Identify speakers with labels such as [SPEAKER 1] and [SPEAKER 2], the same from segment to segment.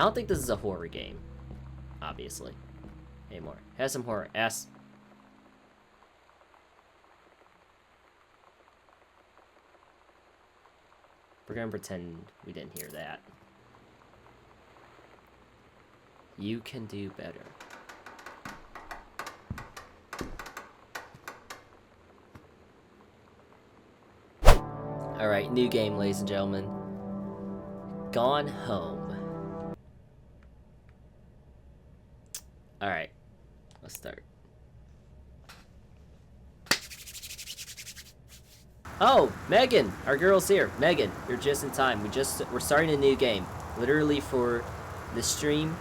[SPEAKER 1] I don't think this is a horror game, obviously. Anymore. Has some horror. S. We're gonna pretend we didn't hear that. You can do better. Alright, new game, ladies and gentlemen. Gone Home. Alright, let's start. Oh, Megan! Our girl's here. Megan, you're just in time. We're starting a new game. Literally for the stream.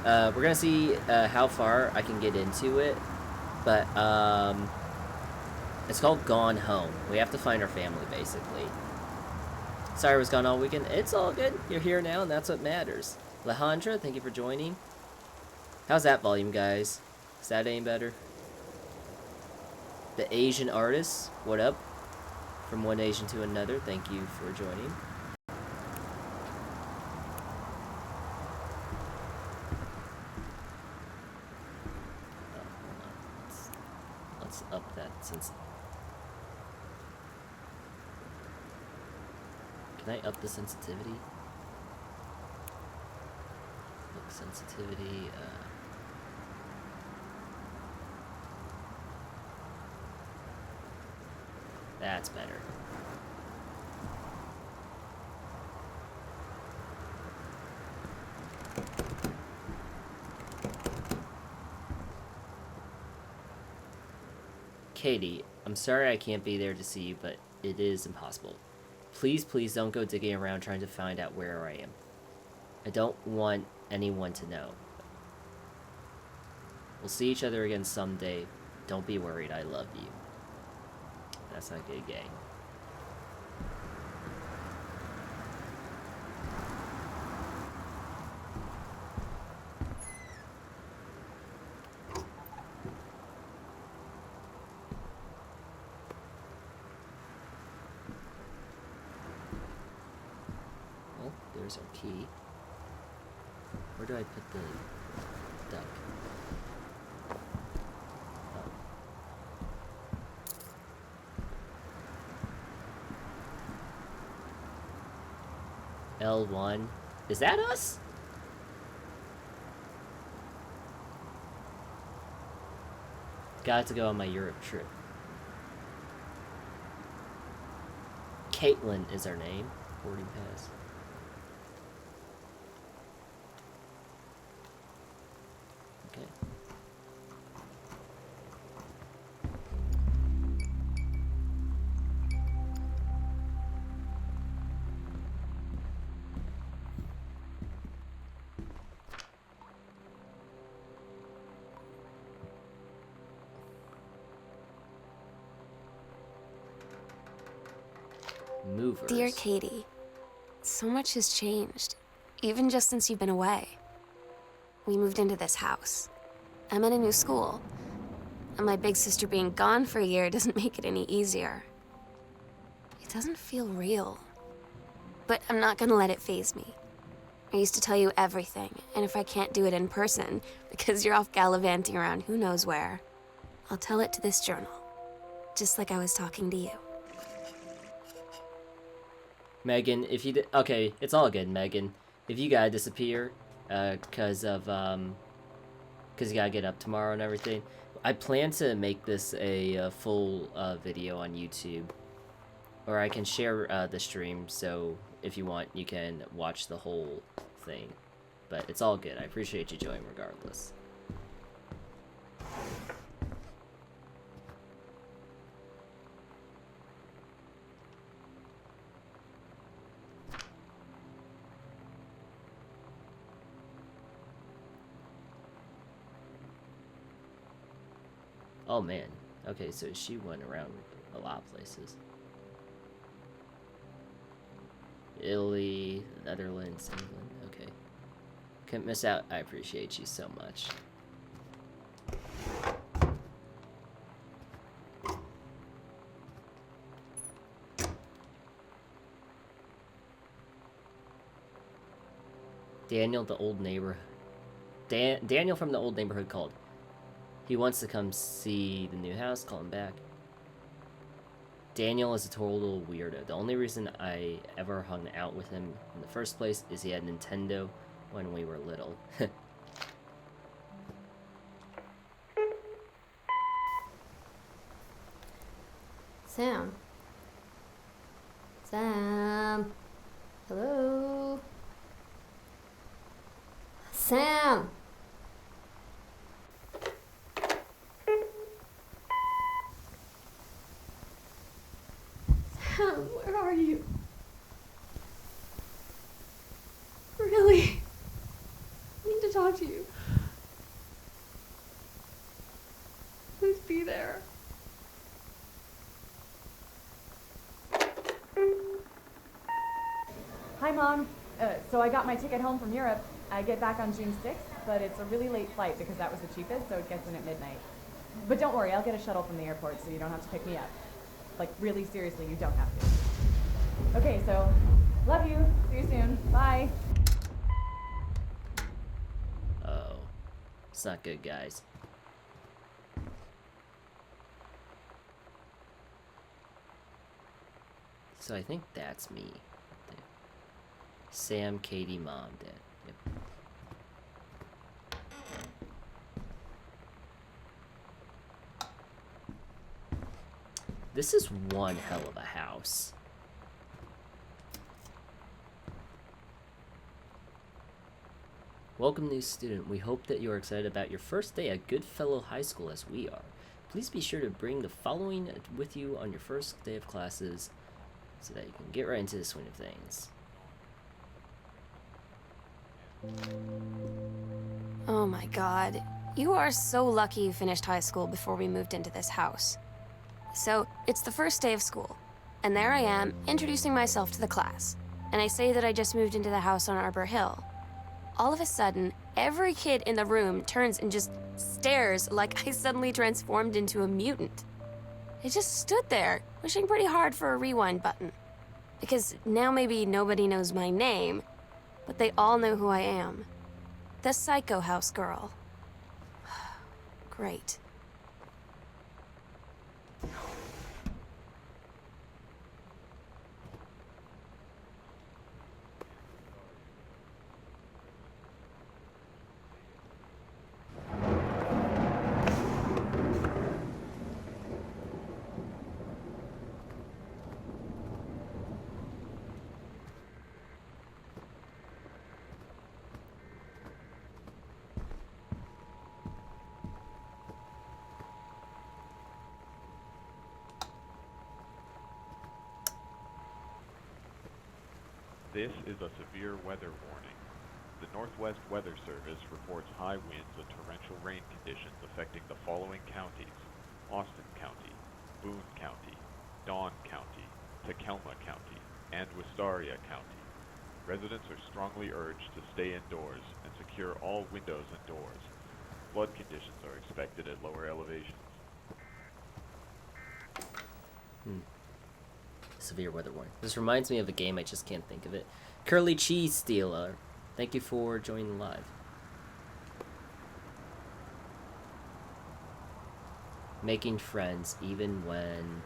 [SPEAKER 1] We're gonna see how far I can get into it. But, it's called Gone Home. We have to find our family, basically. Sorry I was gone all weekend. It's all good. You're here now, and that's what matters. Alejandra, thank you for joining. How's that volume, guys? Is that any better? The Asian artist, what up? From one Asian to another, thank you for joining. Oh, hold on. Let's up that since. Can I up the sensitivity? Look, sensitivity, that's better. Katie, I'm sorry I can't be there to see you, but it is impossible. Please, please don't go digging around trying to find out where I am. I don't want anyone to know. We'll see each other again someday. Don't be worried, I love you. That's not good, gang. Well, there's our key. Where do I put the duck? L1. Is that us? Got to go on my Europe trip. Caitlin is our name. Boarding pass. Okay. Movers.
[SPEAKER 2] Dear Katie, so much has changed, even just since you've been away. We moved into this house. I'm in a new school, and my big sister being gone for a year doesn't make it any easier. It doesn't feel real, but I'm not gonna let it faze me. I used to tell you everything, and if I can't do it in person, because you're off gallivanting around who knows where, I'll tell it to this journal, just like I was talking to you.
[SPEAKER 1] Megan, if you okay, it's all good, Megan. If you gotta disappear, cause you gotta get up tomorrow and everything, I plan to make this a full video on YouTube, or I can share the stream. So if you want, you can watch the whole thing. But it's all good. I appreciate you joining regardless. Oh man. Okay, so she went around a lot of places. Italy, Netherlands, England. Okay. Couldn't miss out. I appreciate you so much. Daniel, the old neighbor. Daniel from the old neighborhood called. He wants to come see the new house. Call him back. Daniel is a total weirdo. The only reason I ever hung out with him in the first place is he had Nintendo when we were little.
[SPEAKER 3] Sam. Sam. Hello. Sam. Sam, where are you? Really? I need to talk to you. Please be there.
[SPEAKER 4] Hi, Mom. So I got my ticket home from Europe. I get back on June 6th, but it's a really late flight because that was the cheapest, so it gets in at midnight. But don't worry, I'll get a shuttle from the airport so you don't have to pick me up. Like, really seriously, you don't have to. Okay, so, love you. See you soon. Bye.
[SPEAKER 1] Oh, it's not good, guys. So I think that's me. Sam, Katie, Mom, Dad. Yep. This is one hell of a house. Welcome, new student. We hope that you are excited about your first day at Goodfellow High School as we are. Please be sure to bring the following with you on your first day of classes so that you can get right into the swing of things.
[SPEAKER 2] Oh my god. You are so lucky you finished high school before we moved into this house. So, it's the first day of school, and there I am, introducing myself to the class. And I say that I just moved into the house on Arbor Hill. All of a sudden, every kid in the room turns and just stares like I suddenly transformed into a mutant. I just stood there, wishing pretty hard for a rewind button. Because now maybe nobody knows my name, but they all know who I am. The Psycho House girl. Great.
[SPEAKER 5] This is a severe weather warning. The Northwest Weather Service reports high winds and torrential rain conditions affecting the following counties: Austin County, Boone County, Dawn County, Tacoma County, and Wistaria County. Residents are strongly urged to stay indoors and secure all windows and doors. Flood conditions are expected at lower elevations.
[SPEAKER 1] Severe weather warning. This reminds me of a game, I just can't think of it. Curly Cheese Stealer. Thank you for joining live. Making friends even when...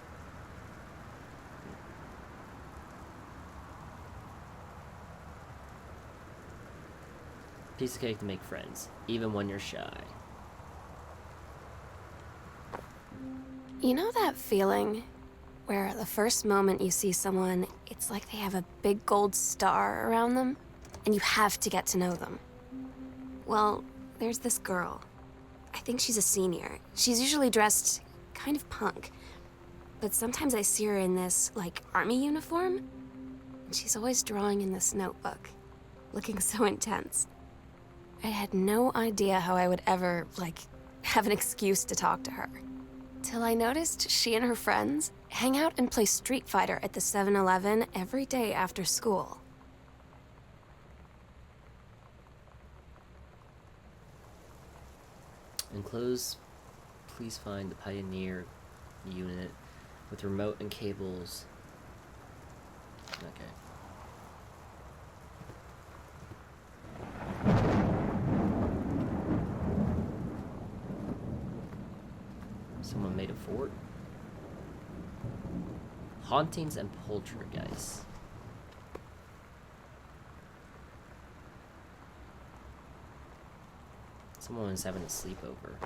[SPEAKER 1] Piece of cake to make friends, even when you're shy.
[SPEAKER 2] You know that feeling where the first moment you see someone, it's like they have a big gold star around them, and you have to get to know them? Well, there's this girl. I think she's a senior. She's usually dressed kind of punk, but sometimes I see her in this, like, army uniform, and she's always drawing in this notebook, looking so intense. I had no idea how I would ever, like, have an excuse to talk to her. Till I noticed she and her friends hang out and play Street Fighter at the 7-Eleven every day after school.
[SPEAKER 1] Enclosed, please find the Pioneer unit with remote and cables. Okay. Someone made a fort. Hauntings and poltergeists. Someone is having a sleepover.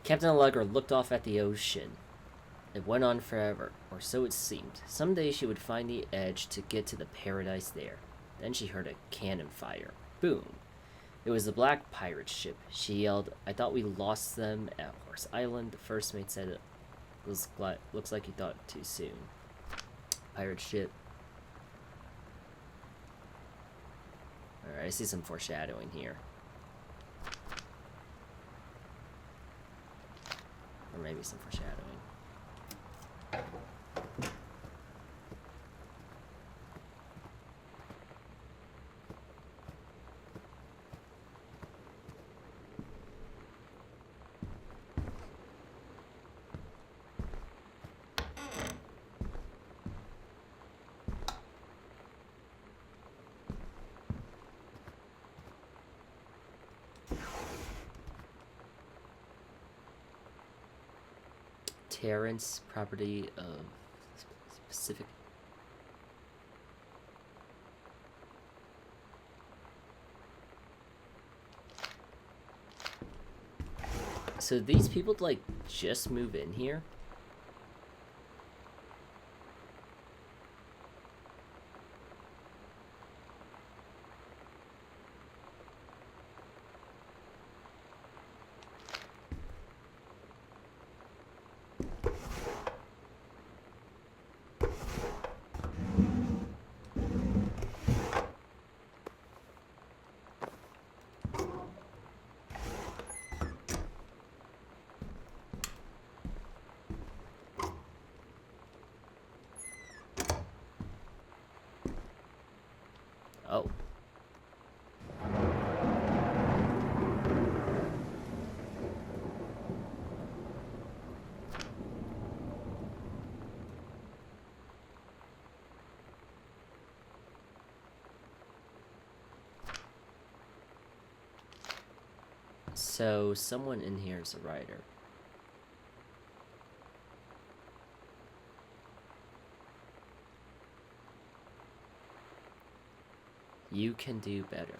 [SPEAKER 1] Captain Allegra looked off at the ocean. It went on forever, or so it seemed. Someday she would find the edge to get to the paradise there. Then she heard a cannon fire. Boom. It was the black pirate ship. She yelled, "I thought we lost them at Horse Island." The first mate said it looks like he thought too soon. Pirate ship. Alright, I see some foreshadowing here. Or maybe some foreshadowing. Terrence, property of specific. So these people like just move in here? Oh. So someone in here is a writer. You can do better.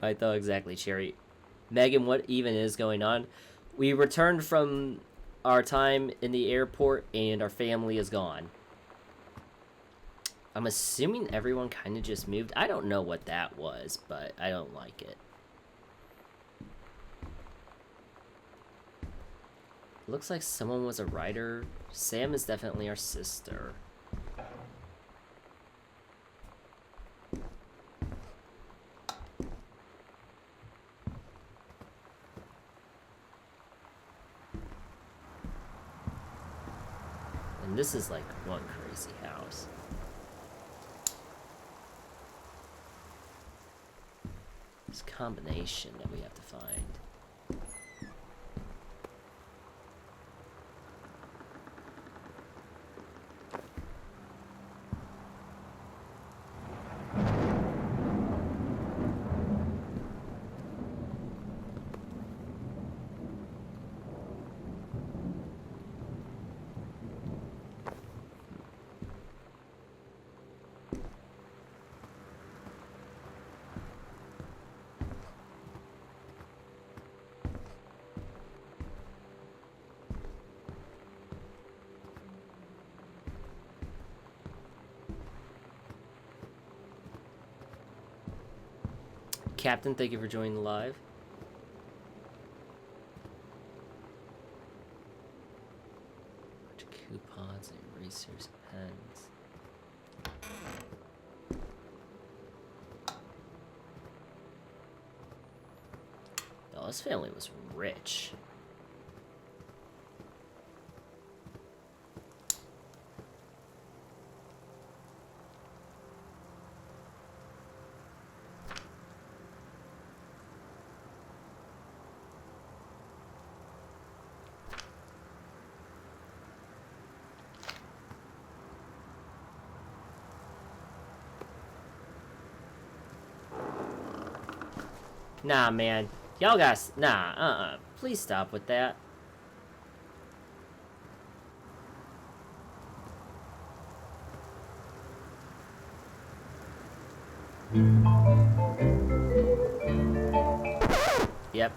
[SPEAKER 1] I thought exactly, Cherry. Megan, what even is going on? We returned from our time in the airport and our family is gone. I'm assuming everyone kind of just moved. I don't know what that was, but I don't like it. Looks like someone was a writer. Sam is definitely our sister. And this is like one crazy house. This combination that we have to find. Captain, thank you for joining the live. Coupons, erasers, pens. his family was rich. Nah, man. Y'all guys, nah, please stop with that. Yep,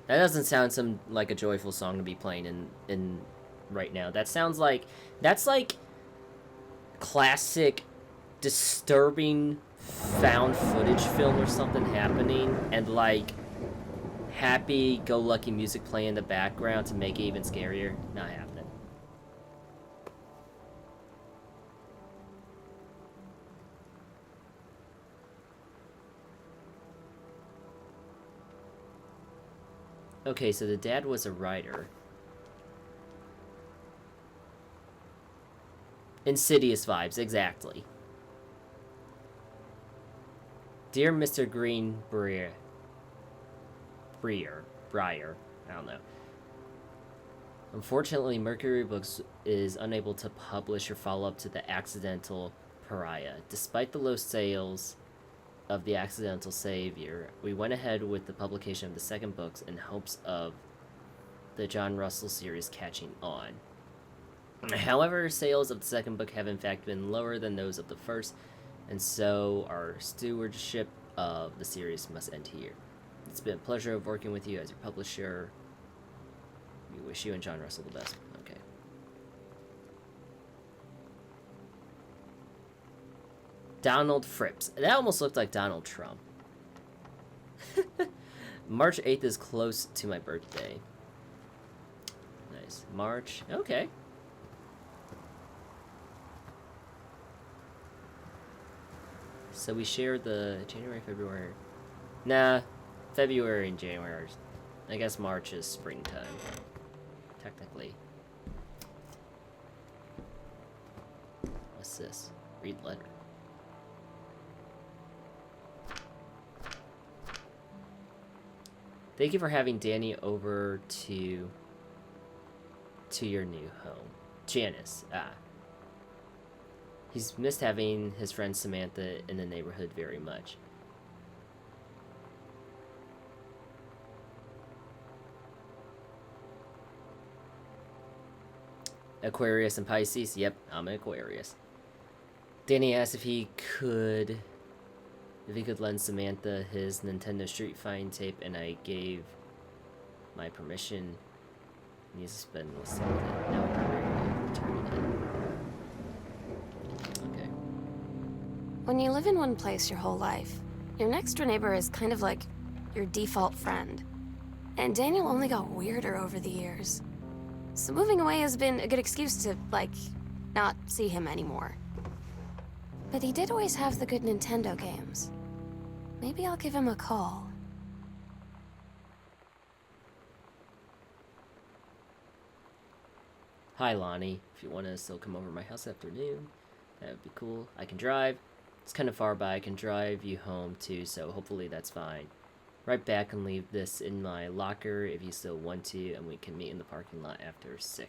[SPEAKER 1] That doesn't sound like a joyful song to be playing in right now. That sounds like, that's like classic disturbing found footage film or something happening, and like happy-go-lucky music playing in the background to make it even scarier. Not happening. Okay, so the dad was a writer. Insidious vibes, exactly. Dear Mr. Green Brier, I don't know. Unfortunately, Mercury Books is unable to publish or follow up to The Accidental Pariah. Despite the low sales of The Accidental Savior, we went ahead with the publication of the second books in hopes of the John Russell series catching on. However, sales of the second book have in fact been lower than those of the first, and so our stewardship of the series must end here. It's been a pleasure of working with you as your publisher. We wish you and John Russell the best. Okay. Donald Fripps. That almost looked like Donald Trump. March 8th is close to my birthday. Nice. March. Okay. So we share the January, February. Nah, February and January. I guess March is springtime. Technically. What's this? Read letter. Thank you for having Danny over to your new home. Janice. He's missed having his friend Samantha in the neighborhood very much. Aquarius and Pisces. Yep, I'm an Aquarius. Danny asked if he could lend Samantha his Nintendo Street Fighting tape, and I gave my permission. He needs to spend with Samantha. No, I'm returning it. Okay.
[SPEAKER 2] When you live in one place your whole life, your next door neighbor is kind of like your default friend. And Daniel only got weirder over the years. So moving away has been a good excuse to, like, not see him anymore. But he did always have the good Nintendo games. Maybe I'll give him a call.
[SPEAKER 1] Hi, Lonnie. If you want to still come over to my house afternoon, that would be cool. I can drive. It's kind of far, but I can drive you home too, so hopefully that's fine. Right back and leave this in my locker if you still want to, and we can meet in the parking lot after 6th.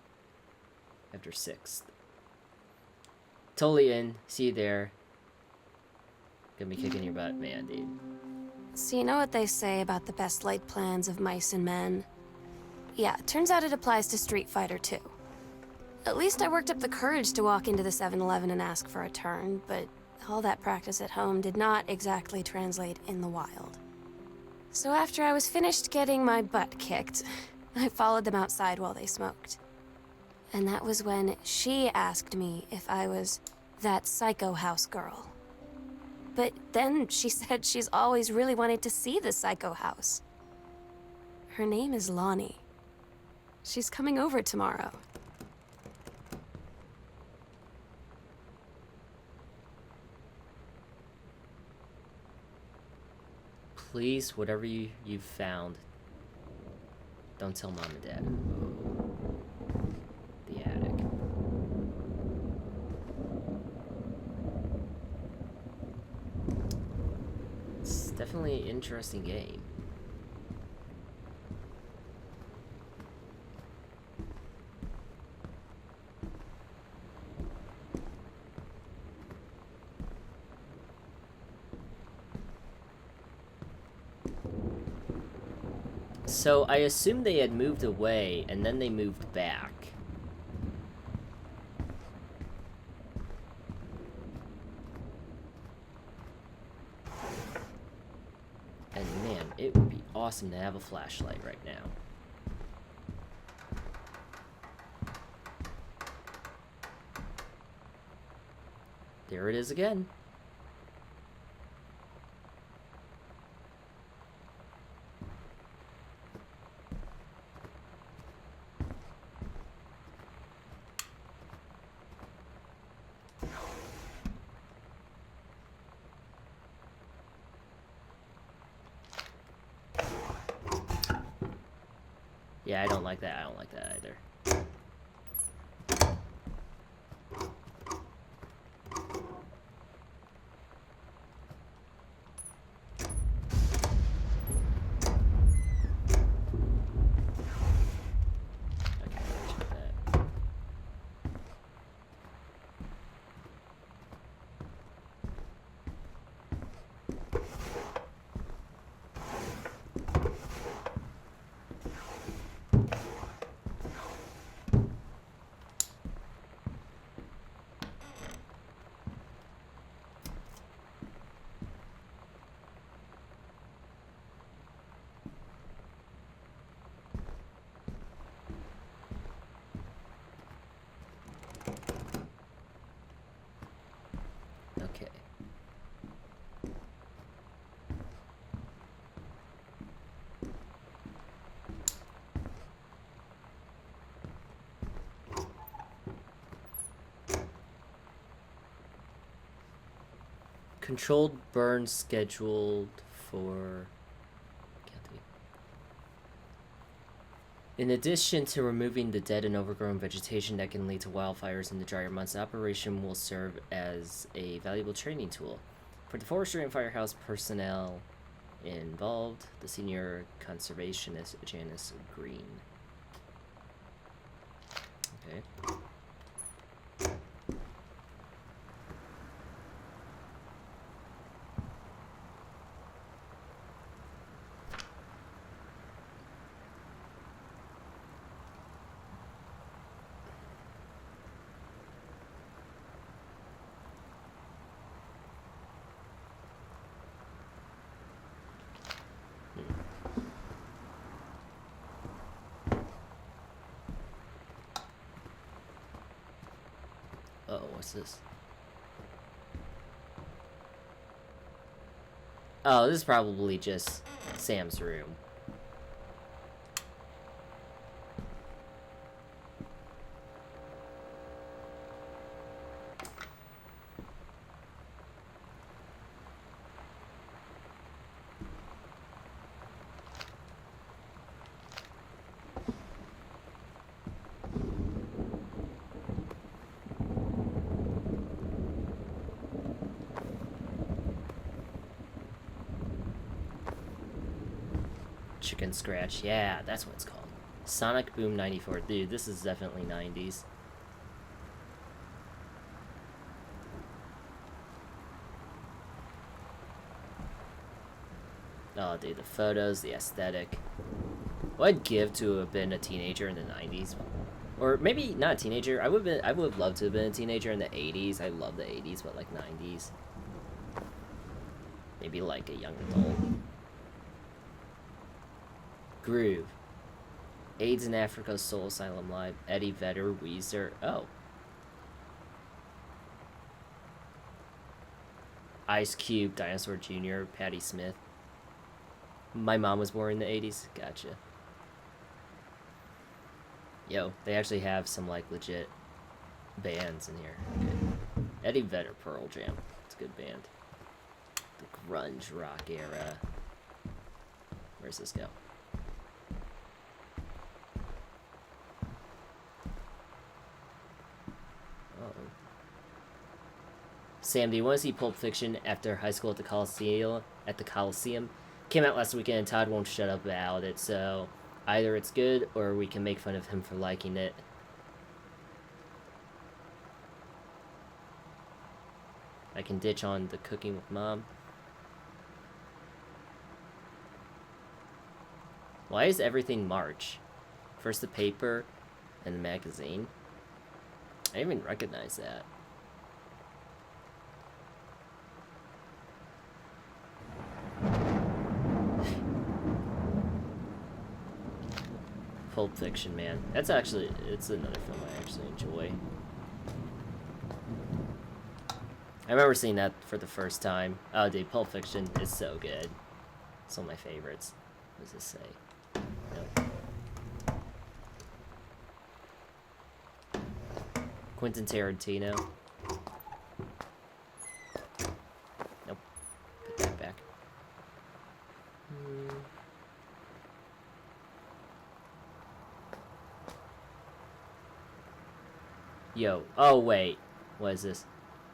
[SPEAKER 1] Totally in. See you there. Gonna be kicking your butt, man, dude.
[SPEAKER 2] So you know what they say about the best laid plans of mice and men? Yeah, turns out it applies to Street Fighter too. At least I worked up the courage to walk into the 7-Eleven and ask for a turn, but all that practice at home did not exactly translate in the wild. So after I was finished getting my butt kicked, I followed them outside while they smoked. And that was when she asked me if I was that psycho house girl. But then she said she's always really wanted to see the psycho house. Her name is Lonnie. She's coming over tomorrow.
[SPEAKER 1] Please, whatever you've found, don't tell Mom and Dad. The attic. It's definitely an interesting game. So I assumed they had moved away and then they moved back. And man, it would be awesome to have a flashlight right now. There it is again. Yeah, I don't like that. I don't like that either. Okay, check that. Okay. Controlled burn scheduled for... In addition to removing the dead and overgrown vegetation that can lead to wildfires in the drier months, the operation will serve as a valuable training tool. For the forestry and firehouse personnel involved, the senior conservationist Janice Green. Okay. Uh-oh, what's this? Oh, this is probably just Sam's room. Chicken Scratch, yeah, that's what it's called. Sonic Boom 94. Dude, this is definitely 90s. Oh, dude, the photos, the aesthetic. What I'd give to have been a teenager in the 90s. Or maybe not a teenager. I would have loved to have been a teenager in the 80s. I love the 80s, but like 90s. Maybe like a young adult. Groove. AIDS in Africa, Soul Asylum Live, Eddie Vedder, Weezer. Oh. Ice Cube, Dinosaur Jr., Patti Smith. My mom was born in the 80s. Gotcha. Yo, they actually have some, like, legit bands in here. Okay. Eddie Vedder, Pearl Jam. It's a good band. The grunge rock era. Where's this go? Uh-oh. Sam, do you want to see Pulp Fiction after high school at the Coliseum? Came out last weekend and Todd won't shut up about it, so either it's good or we can make fun of him for liking it. I can ditch on the cooking with mom. Why is everything March? First the paper and the magazine. I didn't even recognize that. Pulp Fiction, man. It's another film I actually enjoy. I remember seeing that for the first time. Oh, dude, Pulp Fiction is so good. It's one of my favorites. What does this say? Nope. Quentin Tarantino. Nope. Put that back. Yo. Oh, wait. What is this?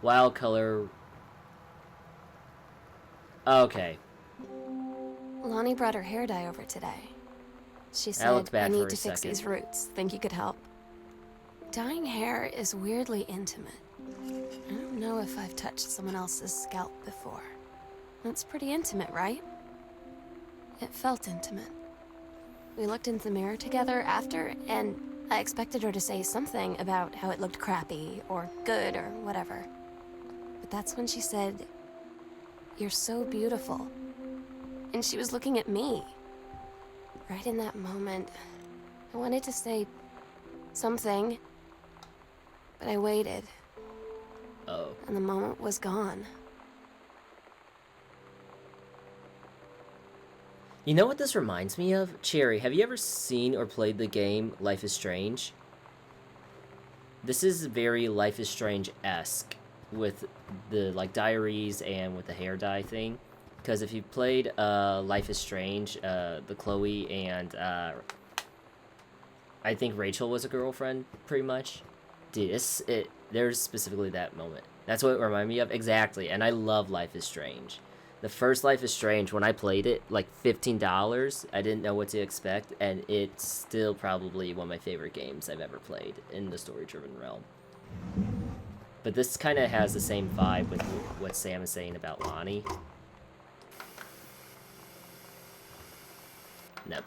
[SPEAKER 1] Wild color. Okay.
[SPEAKER 2] Lonnie brought her hair dye over today. She
[SPEAKER 1] That
[SPEAKER 2] said,
[SPEAKER 1] looked bad
[SPEAKER 2] I
[SPEAKER 1] for
[SPEAKER 2] need
[SPEAKER 1] a
[SPEAKER 2] to fix
[SPEAKER 1] second.
[SPEAKER 2] these roots. Think you could help? Dyeing hair is weirdly intimate. I don't know if I've touched someone else's scalp before. That's pretty intimate, right? It felt intimate. We looked in the mirror together after, and I expected her to say something about how it looked crappy or good or whatever. But that's when she said, "You're so beautiful." And she was looking at me. Right in that moment, I wanted to say something, but I waited,
[SPEAKER 1] Oh.
[SPEAKER 2] and the moment was gone.
[SPEAKER 1] You know what this reminds me of? Cherry, have you ever seen or played the game Life is Strange? This is very Life is Strange-esque with the diaries and with the hair dye thing. Because if you played Life is Strange, the Chloe and I think Rachel was a girlfriend, pretty much. Dude, there's specifically that moment. That's what it reminded me of. Exactly, and I love Life is Strange. The first Life is Strange, when I played it, like $15, I didn't know what to expect, and it's still probably one of my favorite games I've ever played in the story-driven realm. But this kind of has the same vibe with what Sam is saying about Lonnie. No.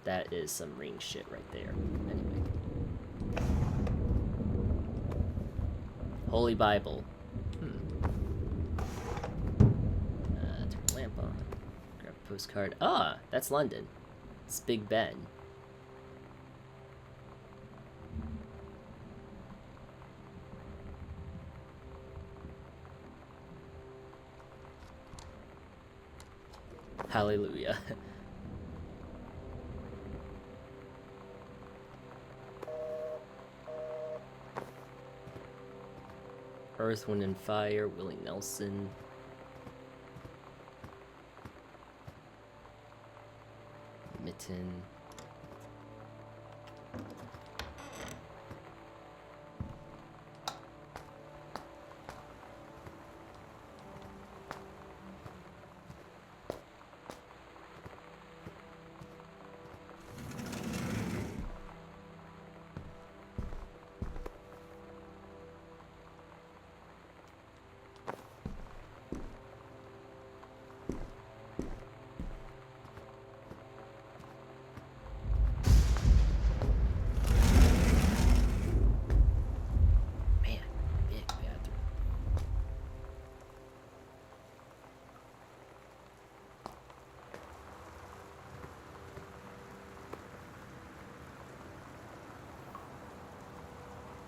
[SPEAKER 1] That is some ring shit right there. Anyway. Holy Bible. Turn the lamp on. Grab a postcard. Ah, that's London. It's Big Ben. Hallelujah. Earth, Wind, and Fire, Willie Nelson. Mitten.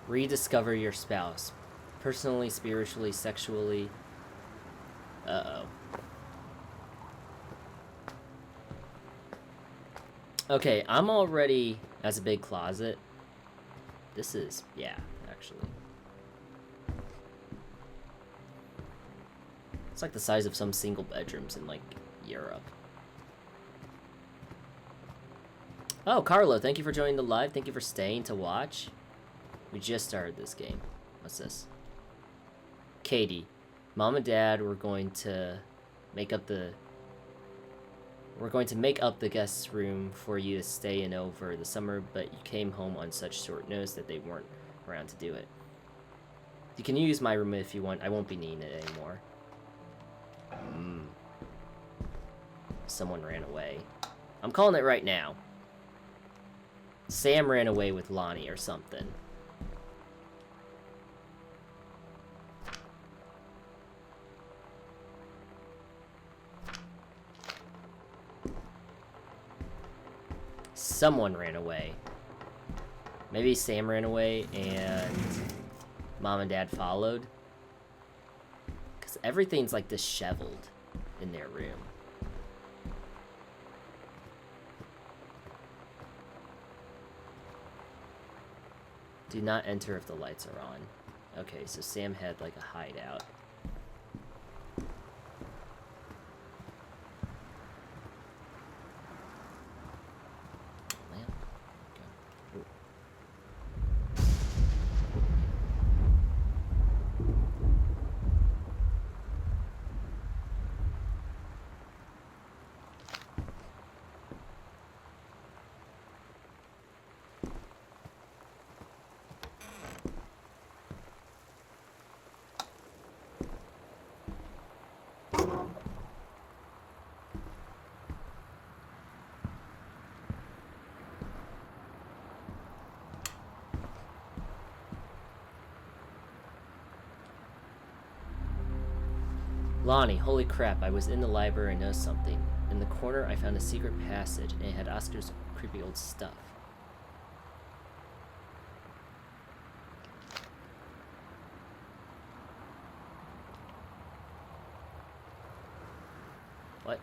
[SPEAKER 1] Rediscover your spouse. Personally, spiritually, sexually. Uh-oh. Okay, I'm already as a big closet. This is, yeah, actually. It's like the size of some single bedrooms in, like, Europe. Oh, Carlo, thank you for joining the live. Thank you for staying to watch. We just started this game. What's this? Katie, Mom and Dad were going to make up the... We're going to make up the guest room for you to stay in over the summer, but you came home on such short notice that they weren't around to do it. You can use my room if you want. I won't be needing it anymore. Someone ran away. I'm calling it right now. Sam ran away with Lonnie or something. Someone ran away. Maybe Sam ran away and Mom and Dad followed. Because everything's like disheveled in their room. Do not enter if the lights are on. Okay, so Sam had like a hideout. Lamp. Go. Ooh. Lonnie, holy crap, I was in the library and noticed something. In the corner, I found a secret passage, and it had Oscar's creepy old stuff. What?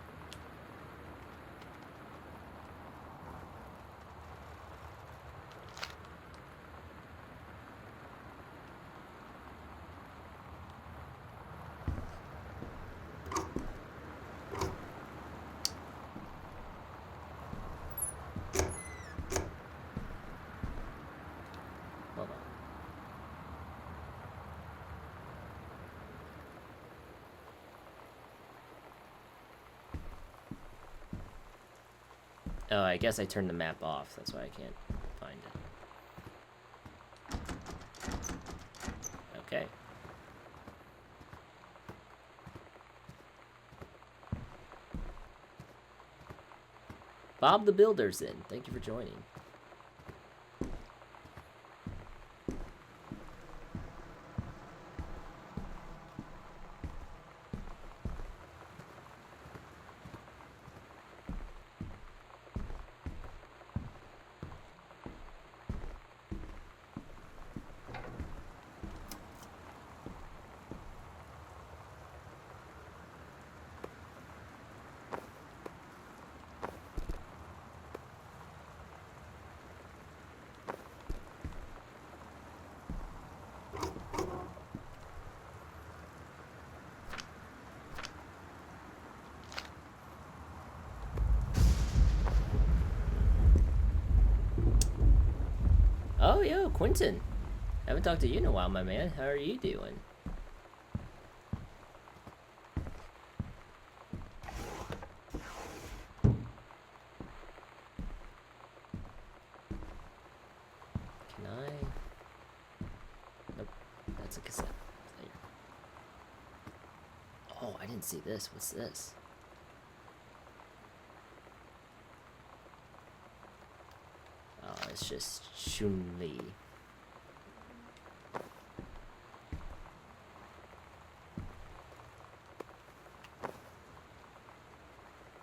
[SPEAKER 1] Hold on. Oh, I guess I turned the map off. That's why I can't find it. Okay. Bob the Builder's in. Thank you for joining. Oh, yo, Quentin. Haven't talked to you in a while, my man. How are you doing? Can I? Nope. That's a cassette player. Oh, I didn't see this. What's this? Oh, it's just Chun-Li.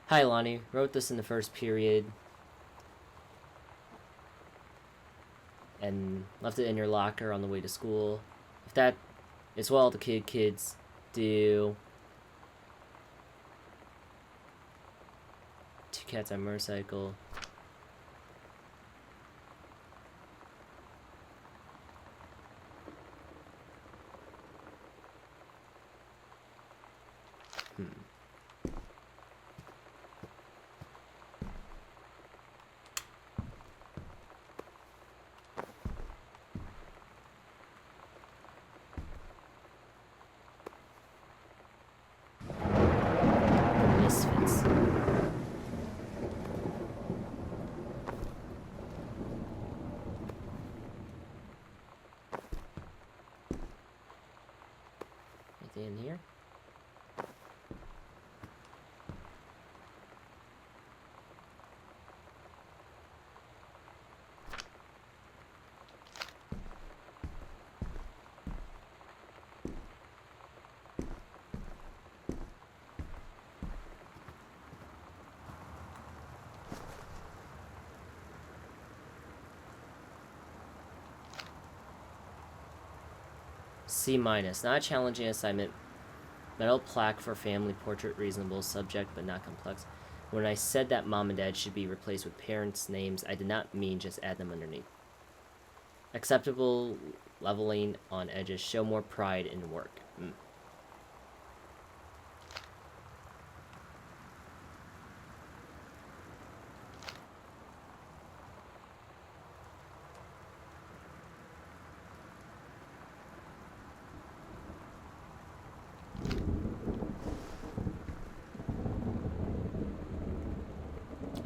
[SPEAKER 1] Hi, Lonnie. Wrote this in the first period. And left it in your locker on the way to school. If that is what all the kids do. Two cats on a motorcycle. in here. C-. Not a challenging assignment. Metal plaque for family portrait, reasonable subject but not complex. When I said that mom and dad should be replaced with parents' names, I did not mean just add them underneath. Acceptable leveling on edges. Show more pride in work.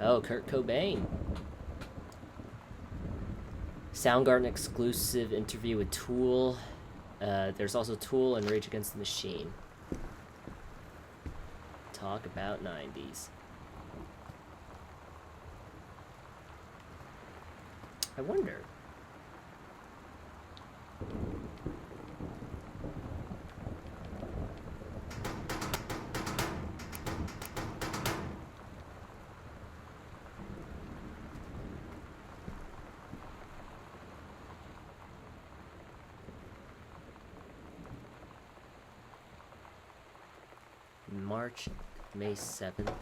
[SPEAKER 1] Oh, Kurt Cobain. Soundgarden exclusive interview with Tool. There's also Tool and Rage Against the Machine. Talk about 90s. I wonder. May 7th.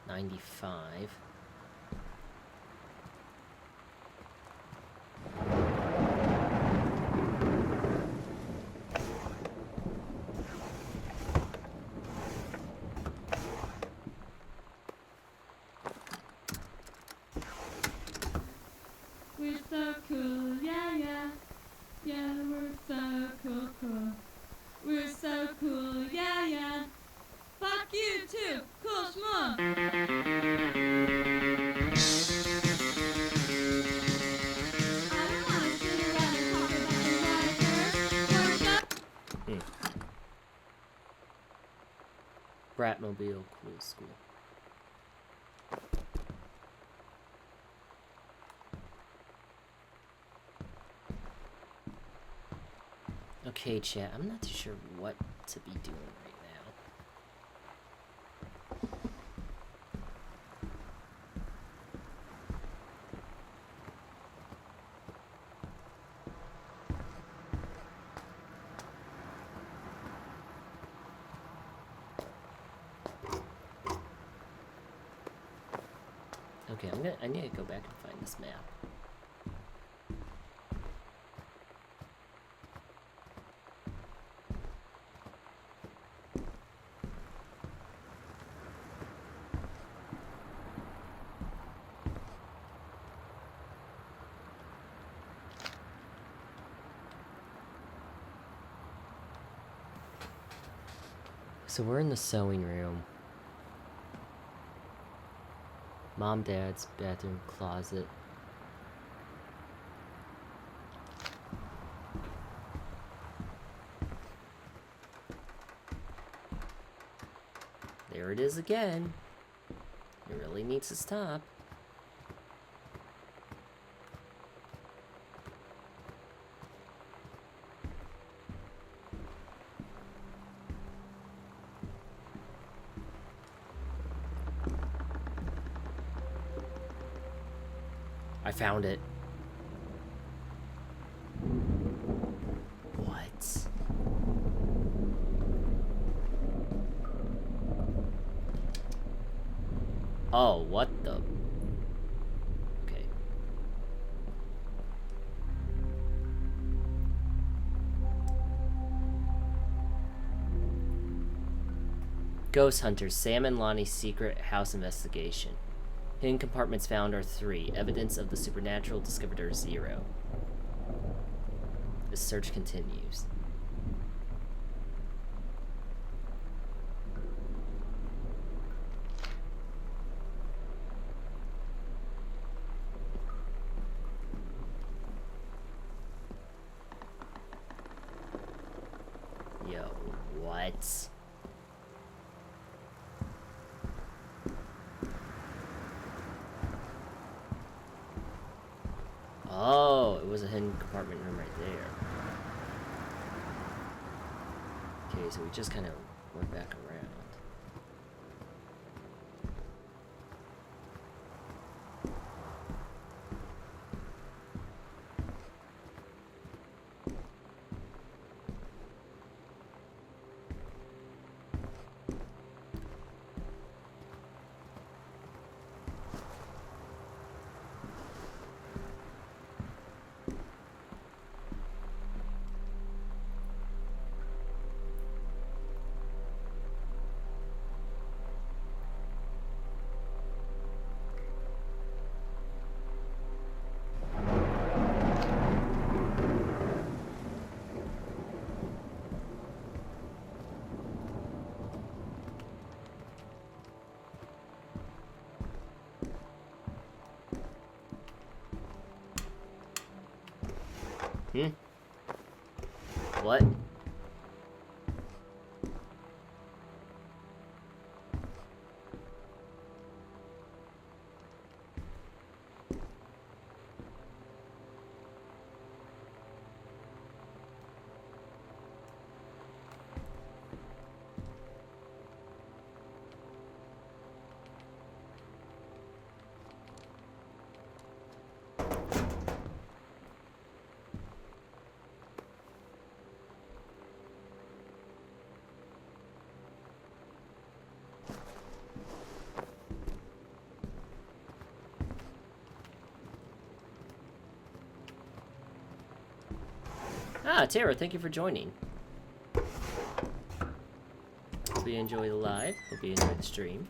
[SPEAKER 1] '95.
[SPEAKER 3] We're so cool, yeah, yeah. Yeah, we're so cool, cool. We're so cool, yeah, yeah. Fuck you too, cool schmuck. I don't wanna sit around and talk about the writers. We're so
[SPEAKER 1] Bratmobile Cool School. Okay, chat, I'm not too sure what to be doing right now. Okay, I need to go back and find this map. So we're in the sewing room. Mom, Dad's bathroom, closet. There it is again. It really needs to stop. I found it. What? Oh, what the? Okay. Ghost Hunters, Sam and Lonnie's secret house investigation. Hidden compartments found are 3. Evidence of the supernatural discovered are 0. The search continues. What? Oh, it was a hidden compartment room right there. Okay, so we just kind of went back around. What? Ah, Tara, thank you for joining. Hope you enjoy the live. Hope you enjoy the stream.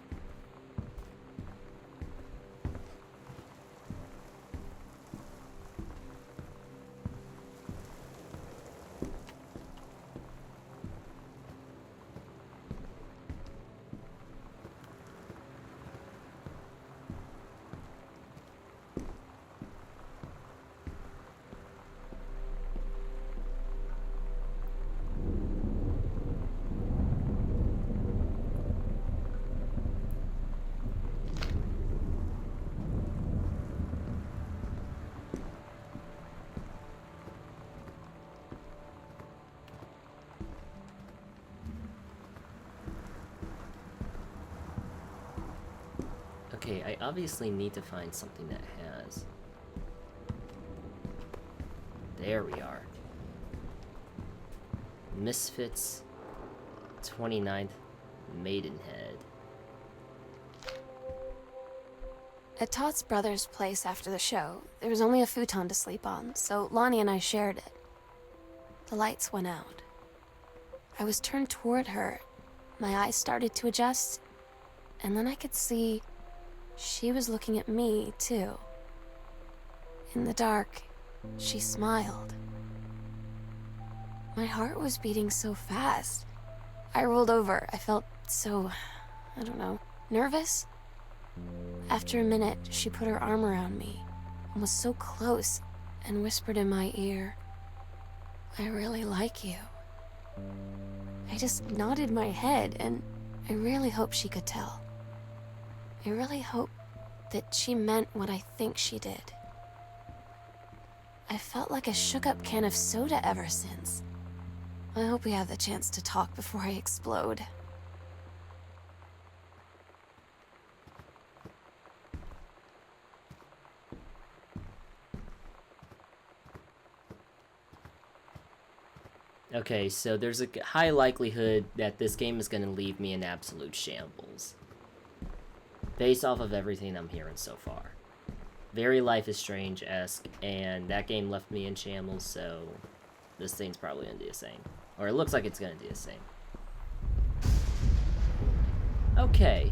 [SPEAKER 1] Okay, I obviously need to find something that has... There we are. Misfits 29th Maidenhead.
[SPEAKER 2] At Todd's brother's place after the show, there was only a futon to sleep on, so Lonnie and I shared it. The lights went out. I was turned toward her. My eyes started to adjust, and then I could see she was looking at me, too. In the dark, she smiled. My heart was beating so fast. I rolled over. I felt so, I don't know, nervous? After a minute, she put her arm around me and was so close and whispered in my ear, "I really like you." I just nodded my head, and I really hope she could tell. I really hope that she meant what I think she did. I felt like a shook-up can of soda ever since. I hope we have the chance to talk before I explode.
[SPEAKER 1] Okay, so there's a high likelihood that this game is going to leave me in absolute shambles. Based off of everything I'm hearing so far. Very Life is Strange-esque, and that game left me in shambles, so this thing's probably going to do the same. Or it looks like it's going to do the same. Okay.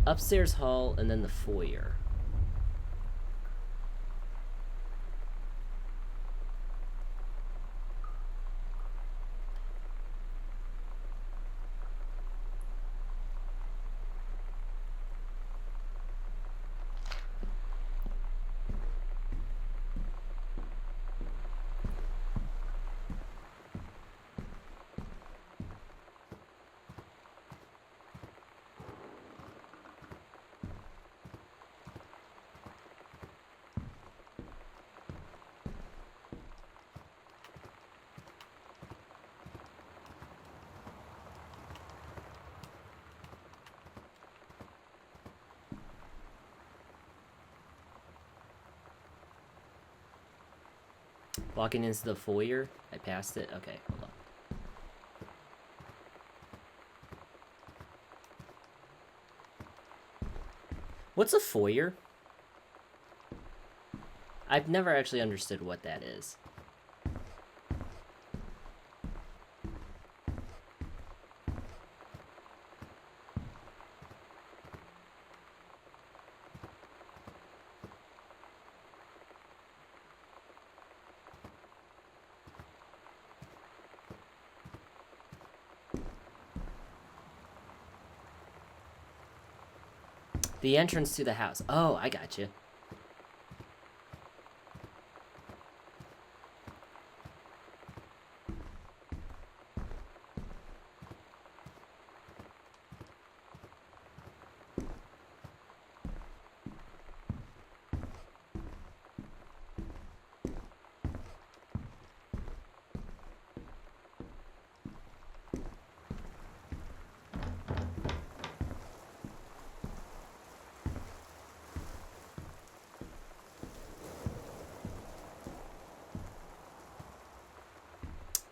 [SPEAKER 1] Upstairs hall, and then the foyer. Walking into the foyer. I passed it. Okay, hold on. What's a foyer? I've never actually understood what that is. The entrance to the house. Oh, I got you.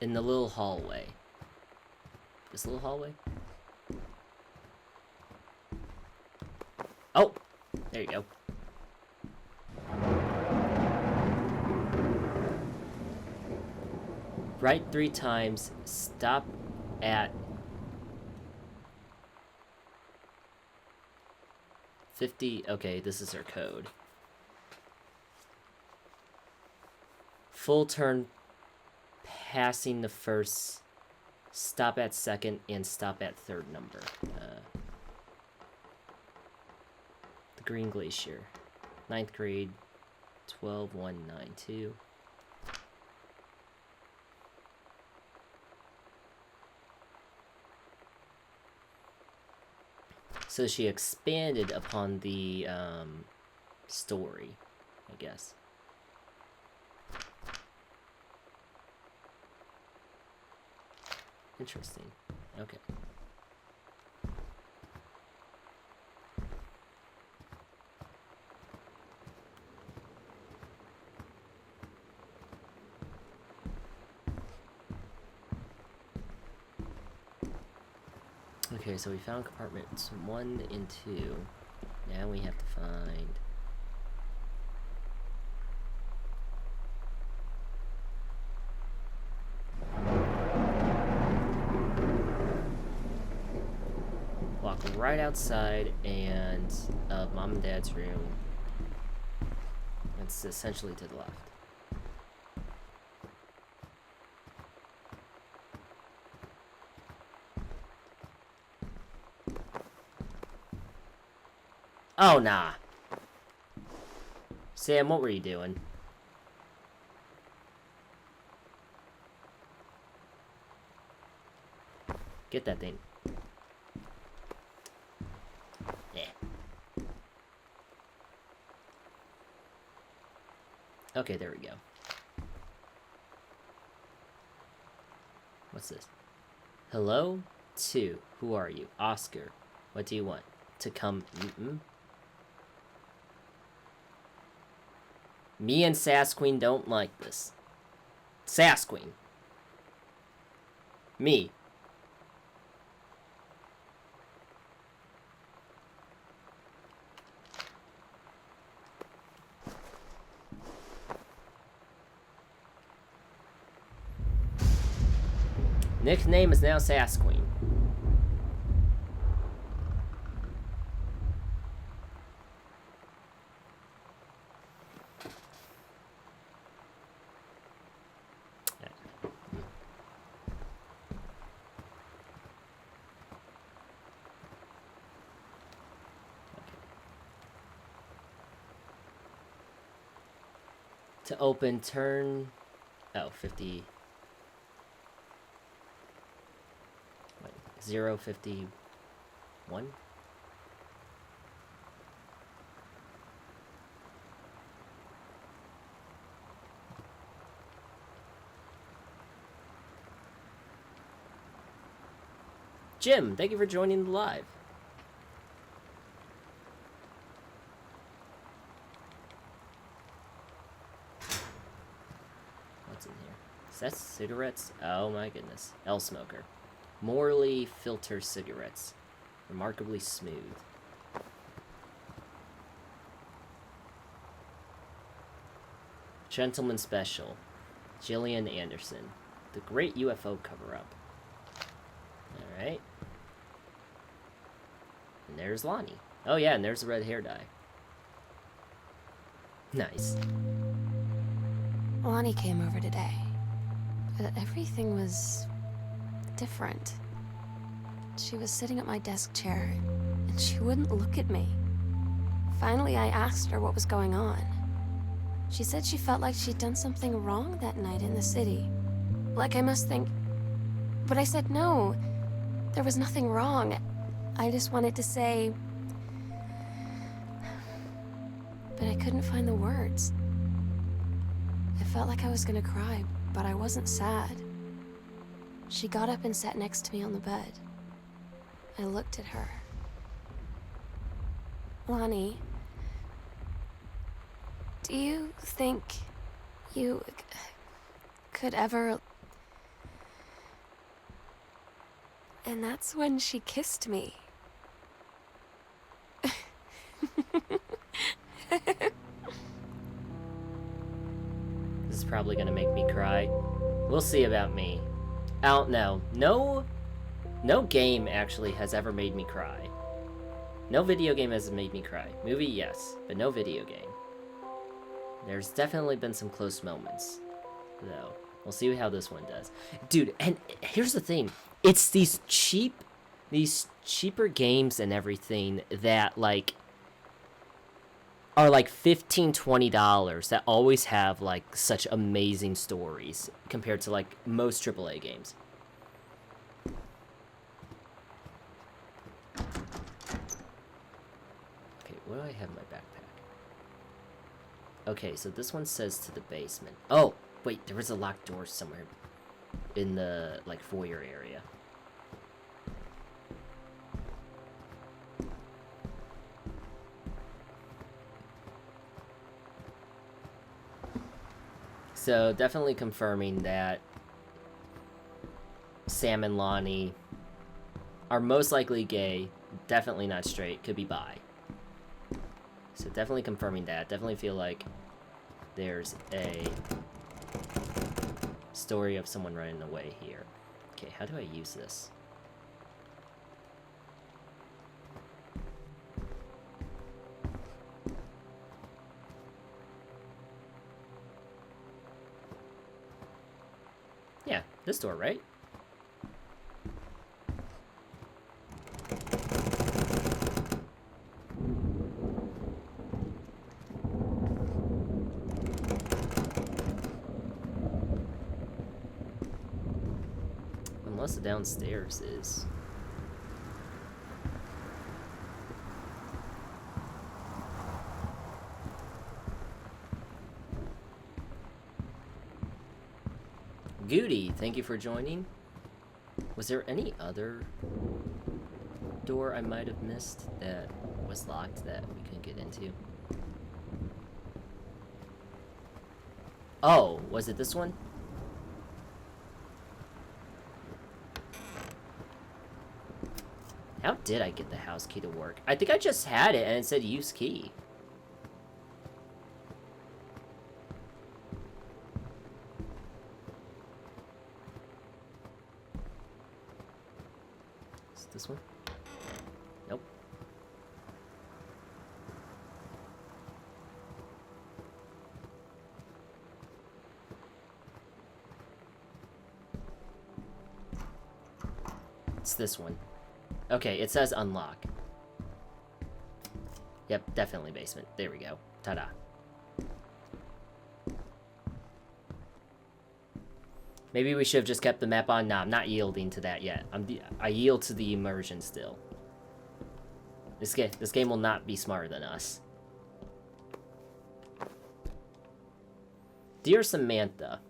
[SPEAKER 1] In the little hallway. This little hallway? Oh! There you go. Write 3 times. Stop at 50. Okay, this is her code. Full turn passing the first, stop at second, and stop at third number. The Green Glacier. 9th grade, 12192. So she expanded upon the story, I guess. Interesting. Okay. Okay, so we found compartments 1 and 2. Now we have to find... Walk right outside and Mom and Dad's room. It's essentially to the left. Oh, nah. Sam, what were you doing? Get that thing. Yeah. Okay, there we go. What's this? Hello? 2. Who are you? Oscar. What do you want? To come... Me and Sasqueen don't like this. Sasqueen. Me. Nickname is now Sasqueen. To open, turn... Oh, 50... Wait, 051? Jim, thank you for joining the live. that cigarettes? Oh my goodness. L Smoker. Morley filter cigarettes. Remarkably smooth. Gentleman Special. Gillian Anderson. The Great UFO Cover-Up. Alright. And there's Lonnie. Oh yeah, and there's the red hair dye. Nice.
[SPEAKER 2] Lonnie came over today. But everything was different. She was sitting at my desk chair, and she wouldn't look at me. Finally, I asked her what was going on. She said she felt like she'd done something wrong that night in the city. Like I must think... But I said no. There was nothing wrong. I just wanted to say... But I couldn't find the words. I felt like I was gonna cry, but I wasn't sad. She got up and sat next to me on the bed. I looked at her. Lonnie, do you think you could ever... And that's when she kissed me.
[SPEAKER 1] This is probably gonna make me cry. We'll see about me. I don't know. No game actually has ever made me cry. No video game has made me cry. Movie, yes, but no video game. There's definitely been some close moments, though. We'll see how this one does. Dude, and here's the thing. It's these cheaper games and everything that, like, are like $15, $20 that always have, like, such amazing stories compared to, like, most AAA games. Okay, what do I have in my backpack? Okay, so this one says to the basement. Oh, wait, there was a locked door somewhere in the, like, foyer area. So, definitely confirming that Sam and Lonnie are most likely gay, definitely not straight, could be bi. So definitely confirming that. Definitely feel like there's a story of someone running away here. Okay, how do I use this? Yeah, this door, right? Unless the downstairs is. Goody, thank you for joining. Was there any other door I might have missed that was locked that we couldn't get into? Oh, was it this one? How did I get the house key to work? I think I just had it and it said use key. Is it this one? Nope. It's this one. Okay, it says unlock. Yep, definitely basement. There we go. Ta-da. Maybe we should have just kept the map on. Nah, I'm not yielding to that yet. I yield to the immersion still. This game will not be smarter than us. Dear Samantha,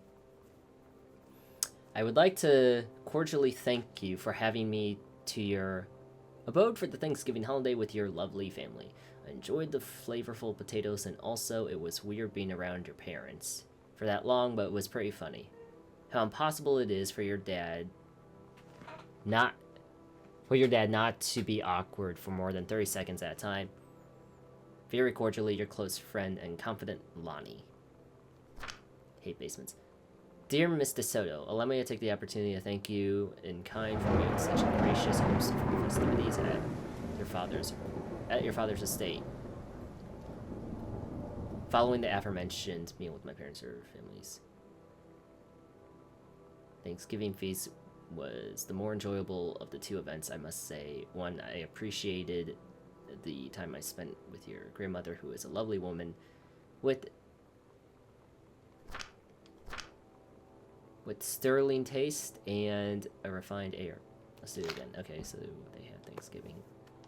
[SPEAKER 1] I would like to cordially thank you for having me to your abode for the Thanksgiving holiday with your lovely family. I enjoyed the flavorful potatoes, and also it was weird being around your parents for that long, but it was pretty funny. how impossible it is for your dad not to be awkward for more than 30 seconds at a time. Very cordially, your close friend and confidant, Lonnie. Hate basements. Dear Miss DeSoto, allow me to take the opportunity to thank you in kind for being such a gracious host for the festivities at your father's estate. Following the aforementioned meal with my parents or families. Thanksgiving feast was the more enjoyable of the two events, I must say. One, I appreciated the time I spent with your grandmother, who is a lovely woman with sterling taste and a refined air. Let's do it again. Okay, so they have Thanksgiving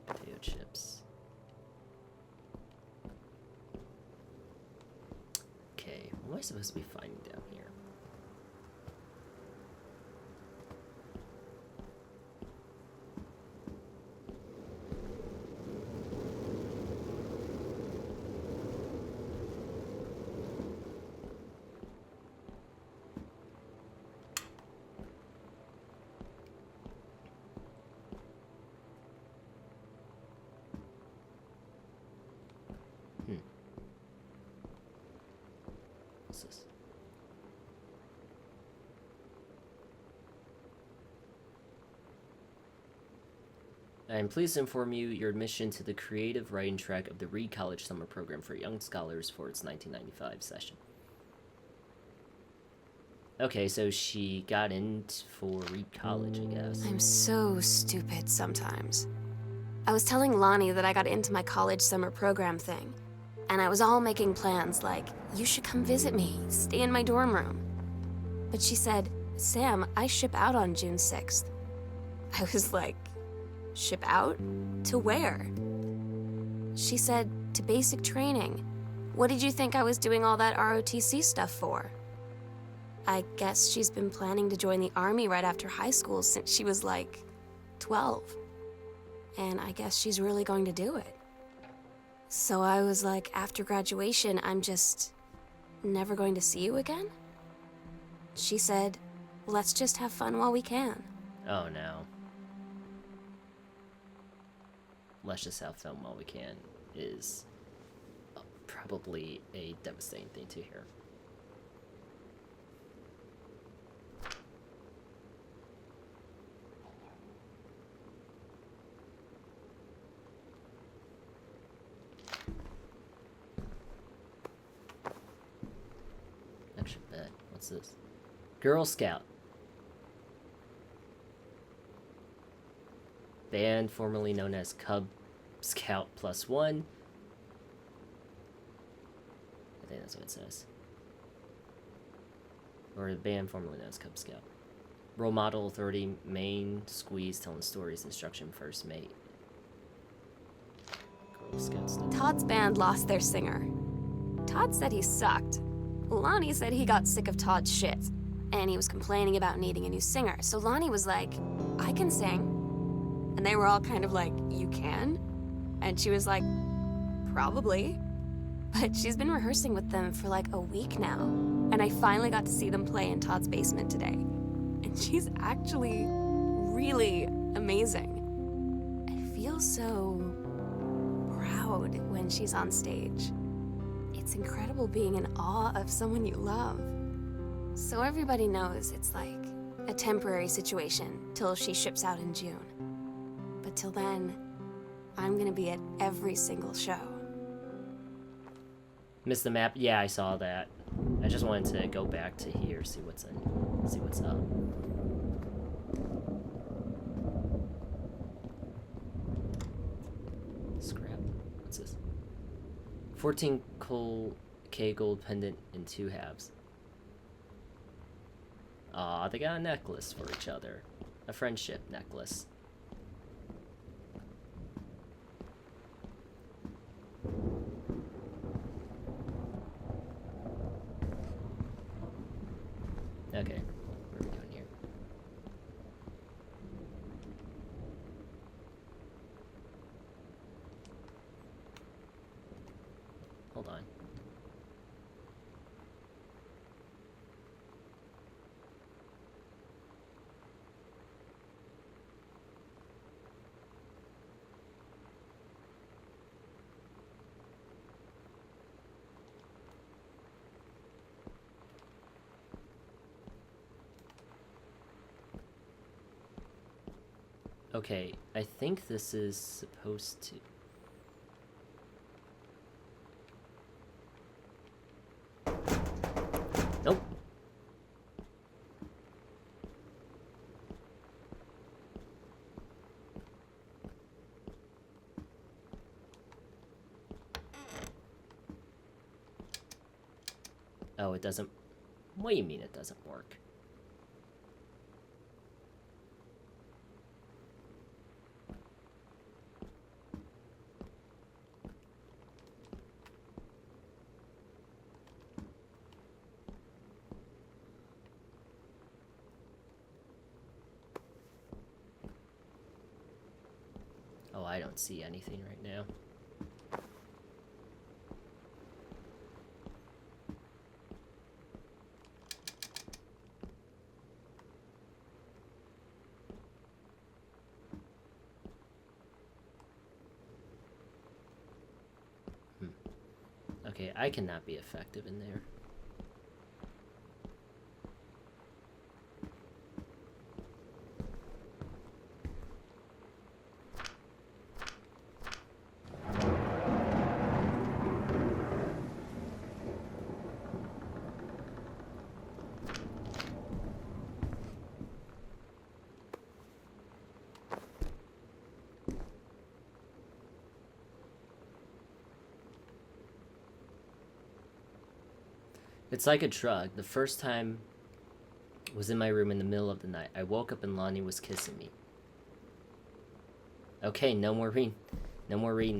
[SPEAKER 1] potato chips. Okay, what am I supposed to be finding down here? What's this? I am pleased to inform you your admission to the creative writing track of the Reed College Summer Program for Young Scholars for its 1995 session. Okay, so she got in for Reed College, I guess.
[SPEAKER 2] I'm so stupid sometimes. I was telling Lonnie that I got into my college summer program thing, and I was all making plans like, you should come visit me, stay in my dorm room. But she said, Sam, I ship out on June 6th. I was like, ship out? To where? She said, to basic training. What did you think I was doing all that ROTC stuff for? I guess she's been planning to join the army right after high school since she was like 12. And I guess she's really going to do it. So I was like, after graduation, I'm just never going to see you again? She said, let's just have fun while we can.
[SPEAKER 1] Oh no. Let's just have fun while we can is probably a devastating thing to hear. Actually, bet. What's this? Girl Scout. Band formerly known as Cub Scout Plus One. I think that's what it says. Or the band formerly known as Cub Scout. Role Model Authority, main squeeze, telling stories, instruction, first mate. Girl Scout stuff.
[SPEAKER 2] Todd's band lost their singer. Todd said he sucked. Lonnie said he got sick of Todd's shit, and he was complaining about needing a new singer. So Lonnie was like, I can sing. And they were all kind of like, you can? And she was like, probably. But she's been rehearsing with them for like a week now. And I finally got to see them play in Todd's basement today. And she's actually really amazing. I feel so proud when she's on stage. It's incredible being in awe of someone you love. So everybody knows it's like a temporary situation till she ships out in June. But till then, I'm gonna be at every single show.
[SPEAKER 1] Missed the map? Yeah, I saw that. I just wanted to go back to here, see what's up. Scrap. What's this? 14K gold pendant in 2 halves. Aw, they got a necklace for each other. A friendship necklace. Okay, what are we doing here? Hold on. Okay, I think this is supposed to... Nope. Oh, it doesn't... What do you mean it doesn't work? Oh, I don't see anything right now. Okay, I cannot be effective in there. It's like a drug. The first time was in my room in the middle of the night. I woke up and Lonnie was kissing me. Okay, no more reading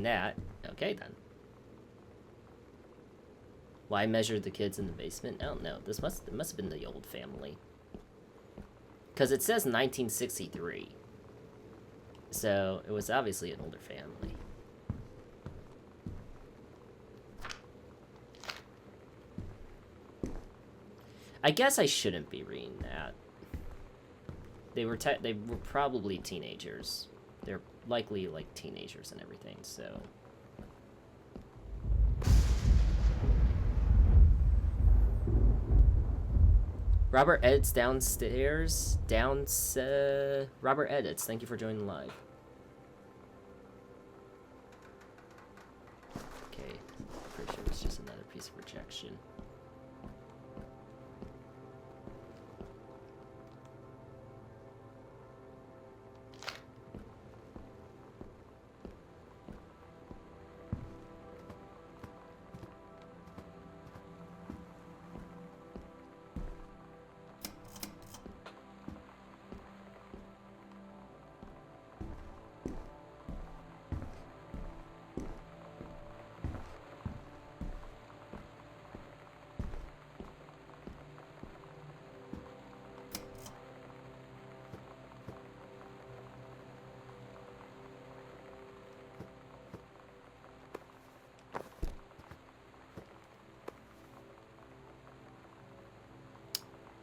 [SPEAKER 1] that. Okay then. Why measure the kids in the basement? I don't know. It must have been the old family. Because it says 1963. So it was obviously an older family. I guess I shouldn't be reading that. They were probably teenagers. They're likely like teenagers and everything, so. Robert Edits downstairs. Robert Edits, thank you for joining live. Okay, pretty sure it's just another piece of rejection.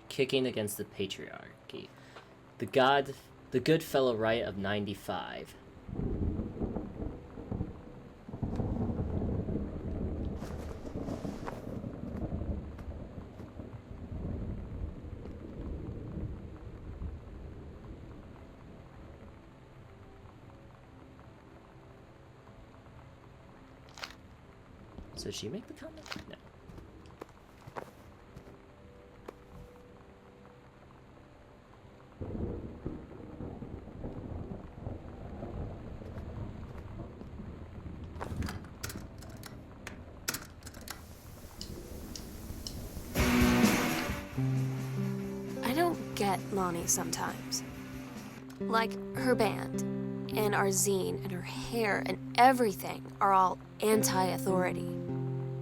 [SPEAKER 1] Kicking against the patriarchy. The good fellow riot of 95. So did she make the comment? No.
[SPEAKER 2] Lonnie sometimes. Like, her band, and our zine, and her hair, and everything are all anti-authority.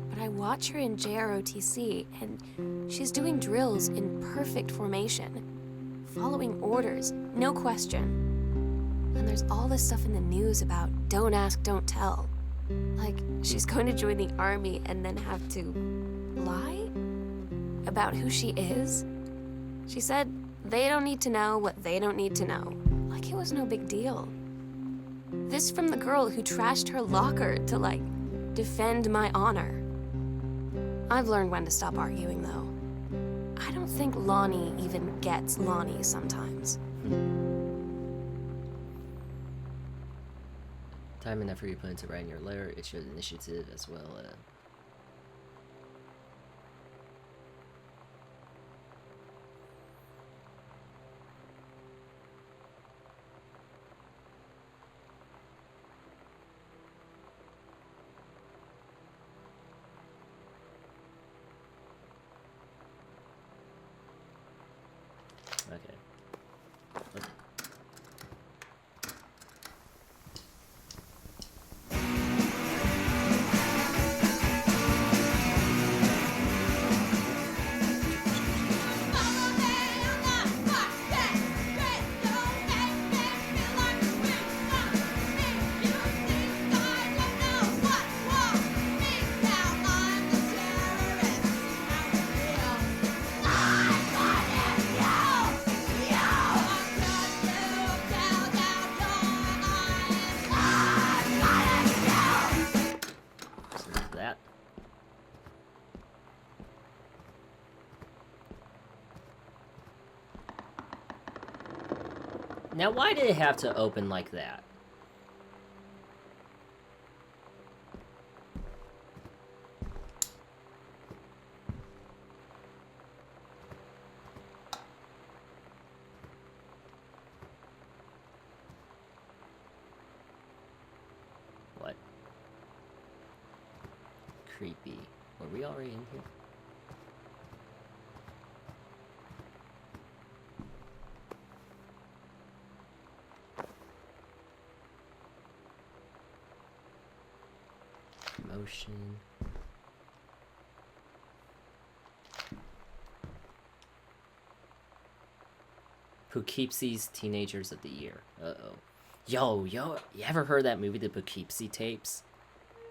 [SPEAKER 2] But I watch her in JROTC, and she's doing drills in perfect formation, following orders, no question. And there's all this stuff in the news about don't ask, don't tell. Like, she's going to join the army and then have to lie about who she is. She said they don't need to know what they don't need to know. Like it was no big deal. This from the girl who trashed her locker to, like, defend my honor. I've learned when to stop arguing, though. I don't think Lonnie even gets Lonnie sometimes.
[SPEAKER 1] Time and effort you put into writing your letter, it shows initiative as well. Okay. That. Now, why did it have to open like that? What? Creepy. Were we already in here? Motion. Poughkeepsie's Teenagers of the Year. Uh-oh. Yo, you ever heard that movie, the Poughkeepsie Tapes?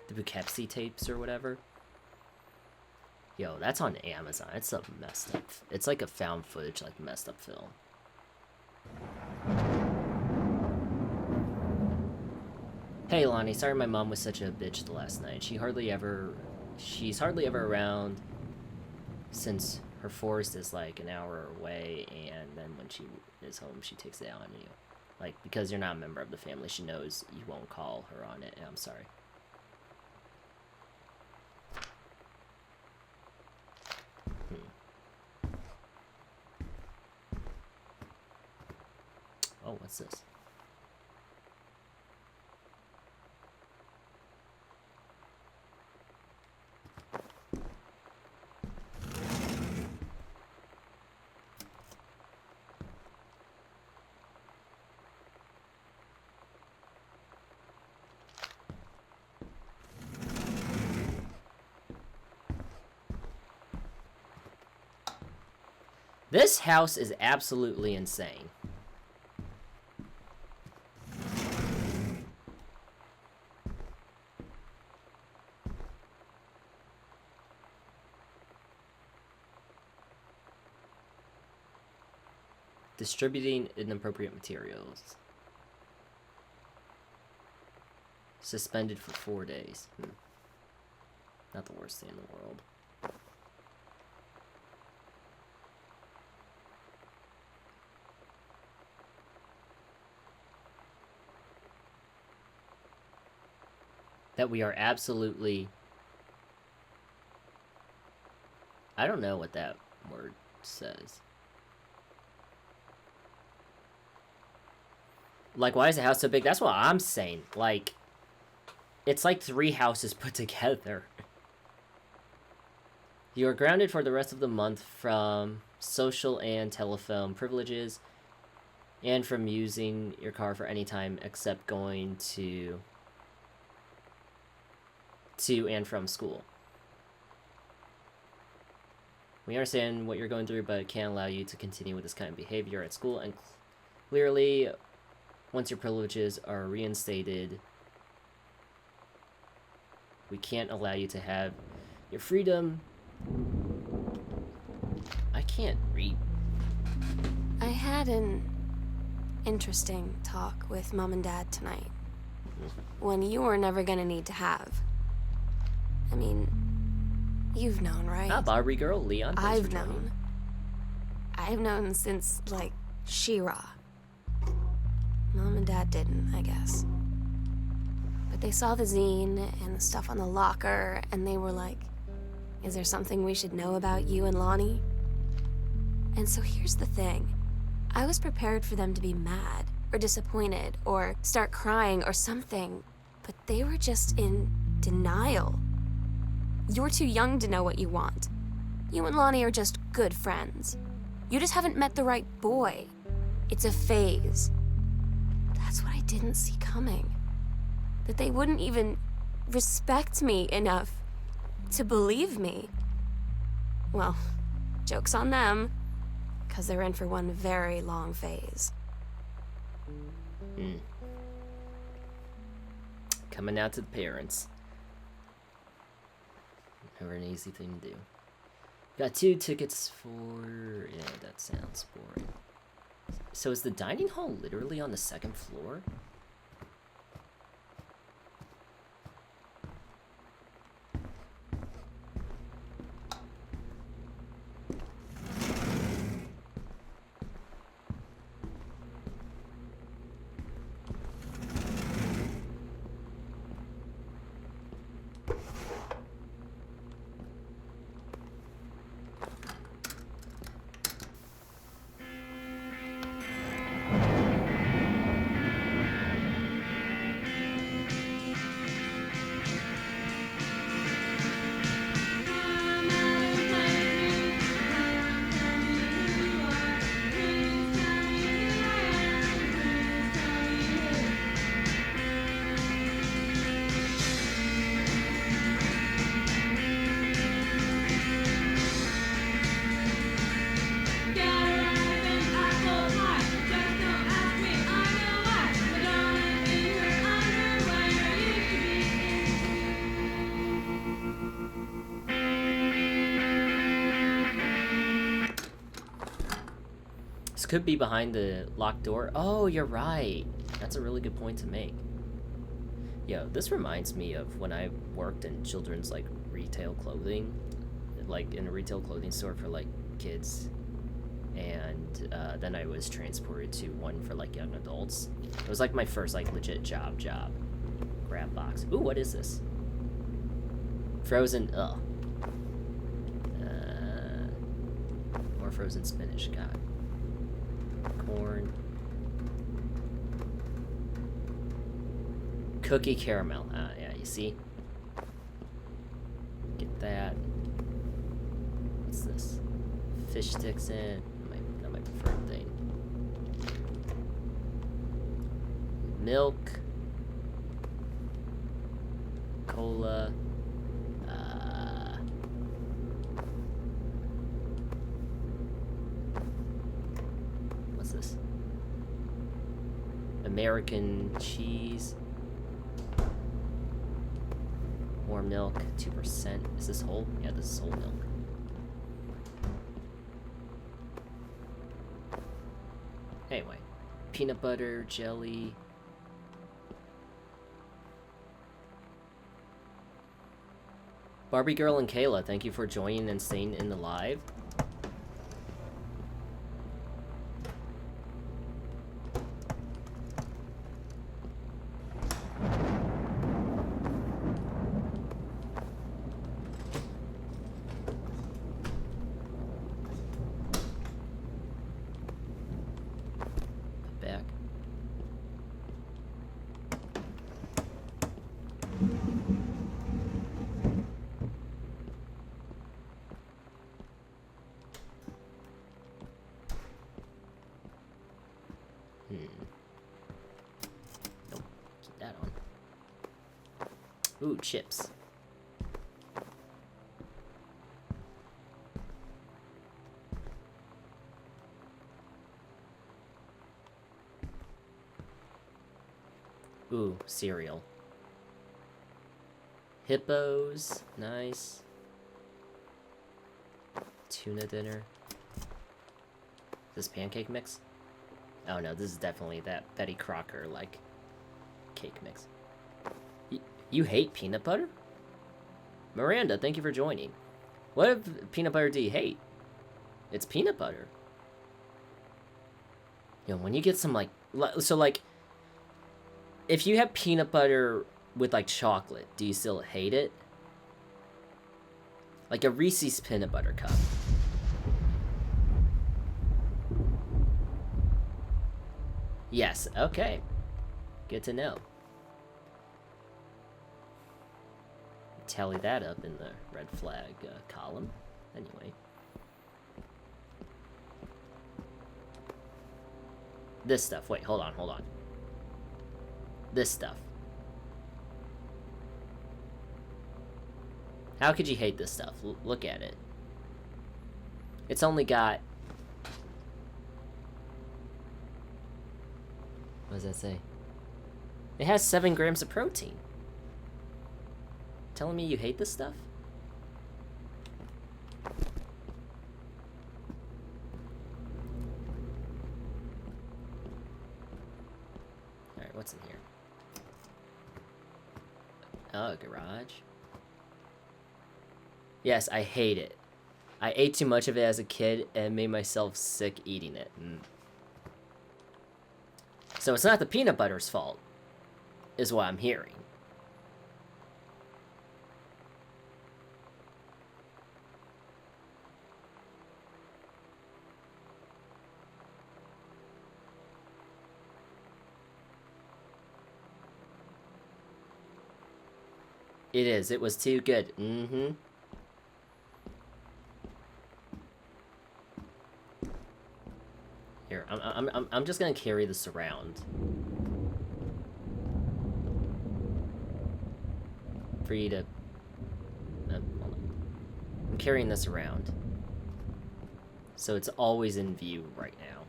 [SPEAKER 1] The Poughkeepsie Tapes or whatever? Yo, that's on Amazon. It's a messed up. It's like a found footage, like messed up film. Hey Lonnie, sorry my mom was such a bitch the last night. She's hardly ever around since her forest is like an hour away, and then when she is home she takes it out on you. Like, because you're not a member of the family, she knows you won't call her on it, and I'm sorry. Oh, what's this? This house is absolutely insane. Distributing inappropriate materials. Suspended for 4 days. Not the worst thing in the world. That we are absolutely... I don't know what that word says. Like, why is the house so big? That's what I'm saying. Like, it's like 3 houses put together. You are grounded for the rest of the month from social and telephone privileges, and from using your car for any time except going to and from school. We understand what you're going through, but it can't allow you to continue with this kind of behavior at school, and clearly, once your privileges are reinstated, we can't allow you to have your freedom. I can't read.
[SPEAKER 2] I had an interesting talk with Mom and Dad tonight. One you were never gonna need to have. I mean, you've known, right?
[SPEAKER 1] Ah, Barbie girl, Leon.
[SPEAKER 2] I've known. I've known since, like, She-Ra. Mom and Dad didn't, I guess. But But they saw the zine and the stuff on the locker, and they were like, is there something we should know about you and Lonnie? And so here's the thing. I was prepared for them to be mad, or disappointed, or start crying or something, but they were just in denial. You're too young to know what you want. You and Lonnie are just good friends. You just haven't met the right boy. It's a phase. That's what I didn't see coming. That they wouldn't even respect me enough to believe me. Well, joke's on them, because they're in for one very long phase.
[SPEAKER 1] Coming out to the parents. Never an easy thing to do. Got 2 tickets for... Yeah, that sounds boring. So is the dining hall literally on the 2nd floor? Could be behind the locked door. Oh, you're right. That's a really good point to make. Yo, this reminds me of when I worked in children's like retail clothing, like in a retail clothing store for like kids, and then I was transported to one for like young adults. It was like my first like legit job. Grab box. Ooh, what is this? Frozen. More frozen spinach. God. Corn. Cookie caramel. Yeah, you see? Get that. What's this? Fish sticks in. Not my preferred thing. Milk. Cola. What's this? American cheese. More milk, 2%. Is this whole? Yeah, this is whole milk. Anyway, peanut butter, jelly. Barbie Girl and Kayla, thank you for joining and staying in the live. Nope. Keep that on. Ooh, chips. Ooh, cereal. Hippos. Nice. Tuna dinner. Is this pancake mix? Oh no, this is definitely that Betty Crocker, like, cake mix. You hate peanut butter? Miranda, thank you for joining. What peanut butter do you hate? It's peanut butter. You know, when you get some, like, so, like, if you have peanut butter with like chocolate, do you still hate it? Like a Reese's peanut butter cup. Yes, okay. Good to know. Tally that up in the red flag column. Anyway. This stuff. Wait, hold on. This stuff. How could you hate this stuff? Look at it. It's only got... What does that say? It has 7 grams of protein. Telling me you hate this stuff? Alright, what's in here? Oh, garage. Yes, I hate it. I ate too much of it as a kid and made myself sick eating it. So it's not the peanut butter's fault, is what I'm hearing. It is. It was too good. Mm-hmm. Here, I'm just gonna carry this around. For you to... hold on. I'm carrying this around. So it's always in view right now.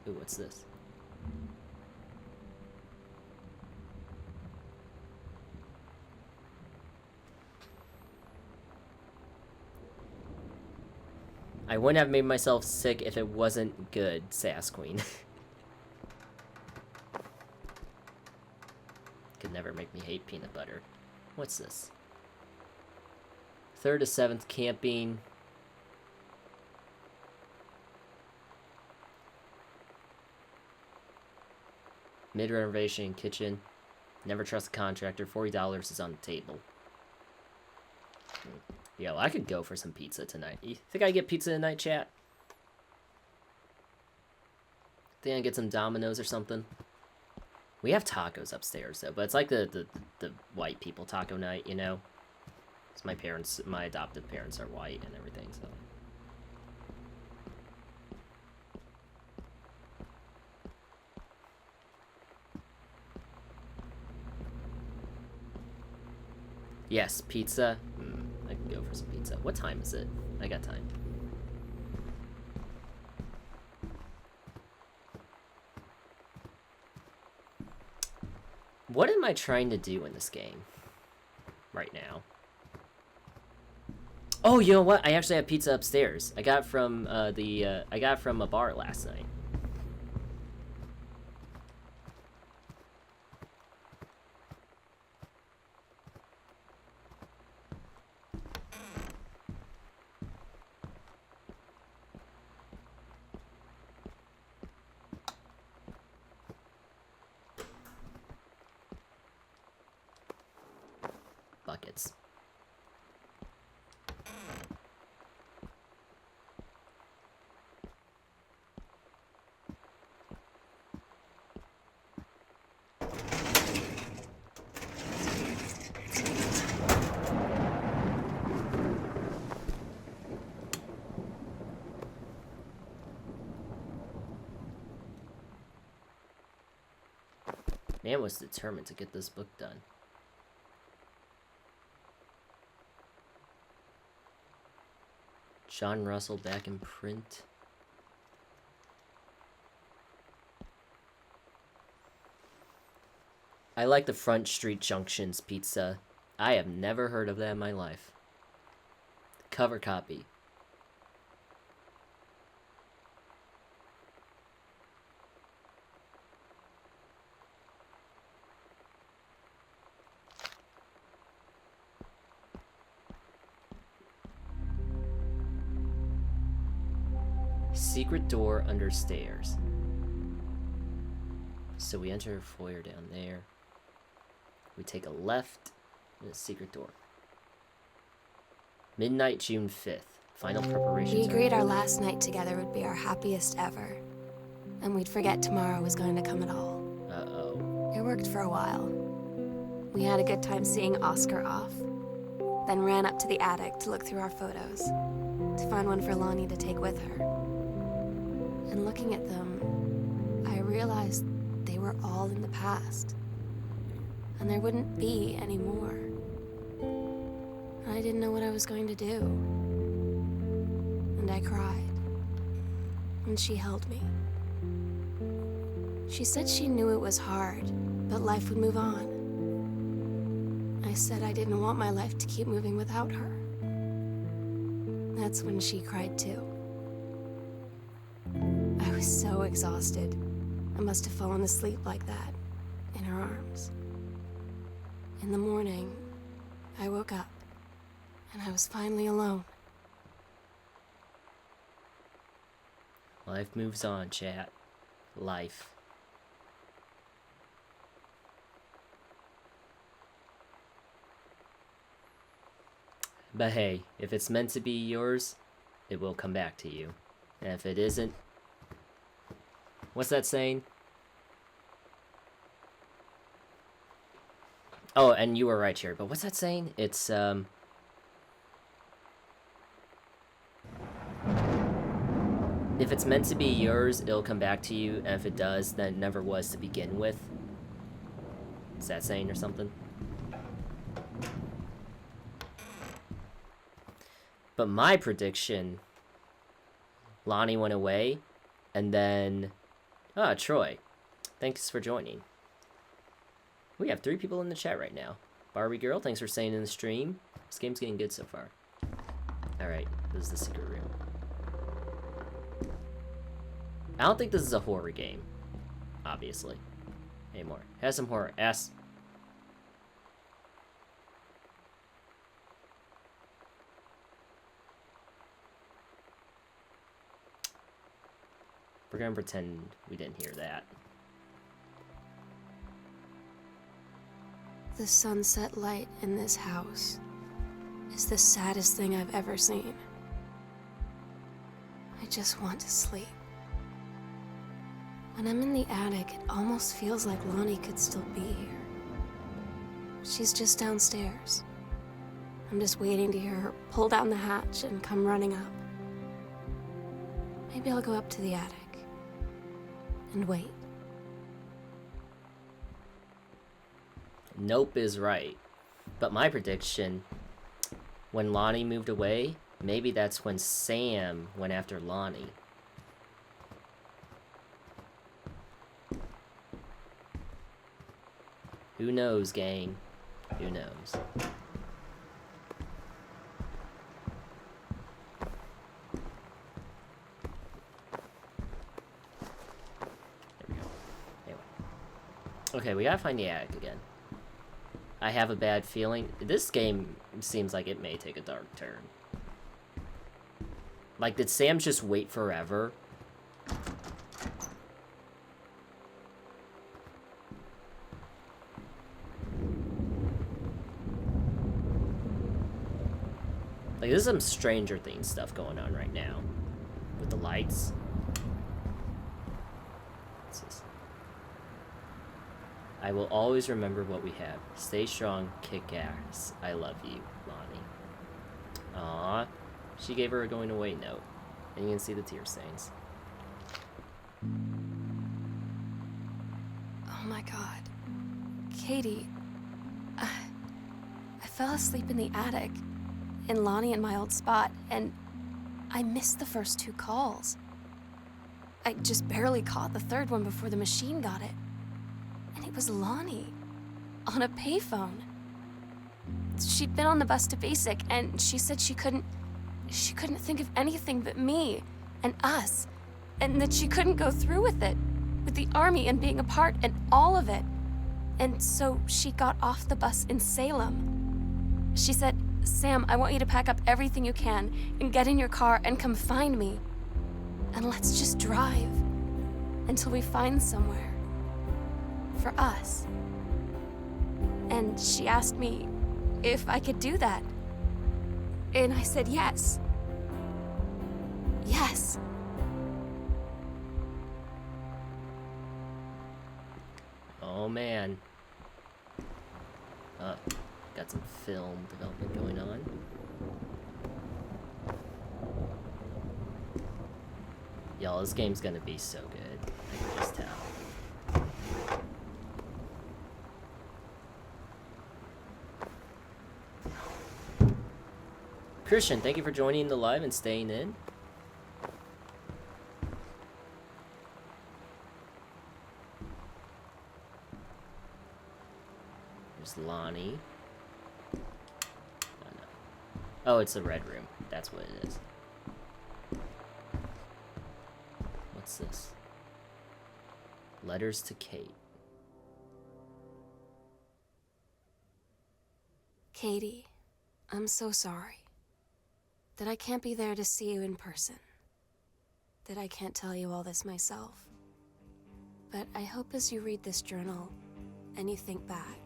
[SPEAKER 1] Ooh, what's this? I wouldn't have made myself sick if it wasn't good, Sass Queen. Could never make me hate peanut butter. What's this? 3rd to 7th camping. Mid-renovation kitchen. Never trust a contractor. $40 is on the table. Yo, I could go for some pizza tonight. You think I get pizza tonight, chat? Think I get some Domino's or something? We have tacos upstairs, though, but it's like the white people taco night, you know? 'Cause my parents, my adoptive parents are white and everything, so... Yes, pizza. I can go for some pizza. What time is it? I got time. What am I trying to do in this game right now? Oh, you know what? I actually have pizza upstairs. I got from I got from a bar last night. Buckets. Man was determined to get this book done. John Russell back in print. I like the Front Street Junctions pizza. I have never heard of that in my life. Cover copy. Secret door under stairs. So we enter a foyer down there. We take a left in a secret door. Midnight, June 5th. Final preparations.
[SPEAKER 2] We
[SPEAKER 1] are
[SPEAKER 2] agreed our last night together would be our happiest ever. And we'd forget tomorrow was going to come at all.
[SPEAKER 1] Uh-oh.
[SPEAKER 2] It worked for a while. We had a good time seeing Oscar off. Then ran up to the attic to look through our photos. To find one for Lonnie to take with her. And looking at them, I realized they were all in the past. And there wouldn't be any more. And I didn't know what I was going to do. And I cried. And she held me. She said she knew it was hard, but life would move on. I said I didn't want my life to keep moving without her. That's when she cried too. I was so exhausted. I must have fallen asleep like that, in her arms. In the morning, I woke up, and I was finally alone.
[SPEAKER 1] Life moves on, chat. Life. But hey, if it's meant to be yours, it will come back to you. And if it isn't... What's that saying? Oh, and you were right here, but what's that saying? It's, if it's meant to be yours, it'll come back to you, and if it does, then it never was to begin with. Is that saying or something? But my prediction, Lonnie went away, and then... Ah, Troy. Thanks for joining. We have 3 people in the chat right now. Barbie Girl, thanks for staying in the stream. This game's getting good so far. Alright, this is the secret room. I don't think this is a horror game. Obviously. Anymore. Has some horror. We're gonna pretend we didn't hear that.
[SPEAKER 2] The sunset light in this house is the saddest thing I've ever seen. I just want to sleep. When I'm in the attic, it almost feels like Lonnie could still be here. She's just downstairs. I'm just waiting to hear her pull down the hatch and come running up. Maybe I'll go up to the attic and wait.
[SPEAKER 1] Nope is right. But my prediction, when Lonnie moved away, maybe that's when Sam went after Lonnie. Who knows, gang? Who knows? There we go. Anyway. Okay, we gotta find the attic again. I have a bad feeling. This game seems like it may take a dark turn. Like, did Sam just wait forever? Like, there's some Stranger Things stuff going on right now. With the lights. What's this? I will always remember what we have. Stay strong, kick ass. I love you, Lonnie. Aww. She gave her a going away note. And you can see the tear stains.
[SPEAKER 2] Oh my god. Katie. I fell asleep in the attic. In Lonnie and my old spot, and I missed the first 2 calls. I just barely caught the 3rd one before the machine got it. And it was Lonnie, on a payphone. She'd been on the bus to Basic, and she said she couldn't think of anything but me and us, and that she couldn't go through with it, with the army and being apart and all of it. And so she got off the bus in Salem. She said, Sam, I want you to pack up everything you can and get in your car and come find me. And let's just drive until we find somewhere. for us. And she asked me if I could do that. And I said yes. Yes.
[SPEAKER 1] Oh man. Got some film development going on. Y'all, this game's gonna be so good. I can just tell. Christian, thank you for joining the live and staying in. There's Lonnie. Oh, no. Oh, it's the red room. That's what it is. What's this? Letters to Kate.
[SPEAKER 2] Katie, I'm so sorry that I can't be there to see you in person, that I can't tell you all this myself. But I hope as you read this journal and you think back,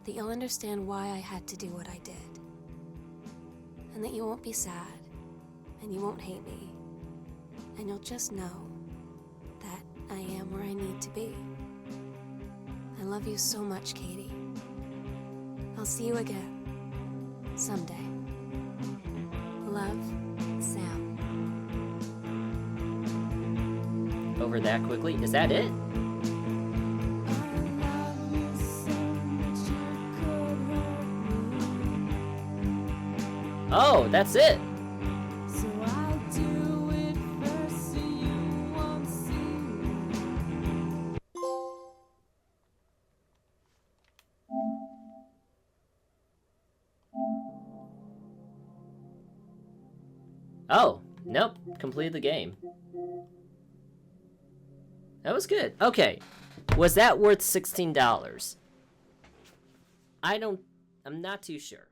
[SPEAKER 2] that you'll understand why I had to do what I did. And that you won't be sad, and you won't hate me, and you'll just know that I am where I need to be. I love you so much, Katie. I'll see you again, someday. Love, Sam.
[SPEAKER 1] Over that quickly? Is that it? Oh, that's it.
[SPEAKER 3] So I'll do it first so you won't see.
[SPEAKER 1] Oh, nope. Completed the game. That was good. Okay. Was that worth $16? I'm not too sure.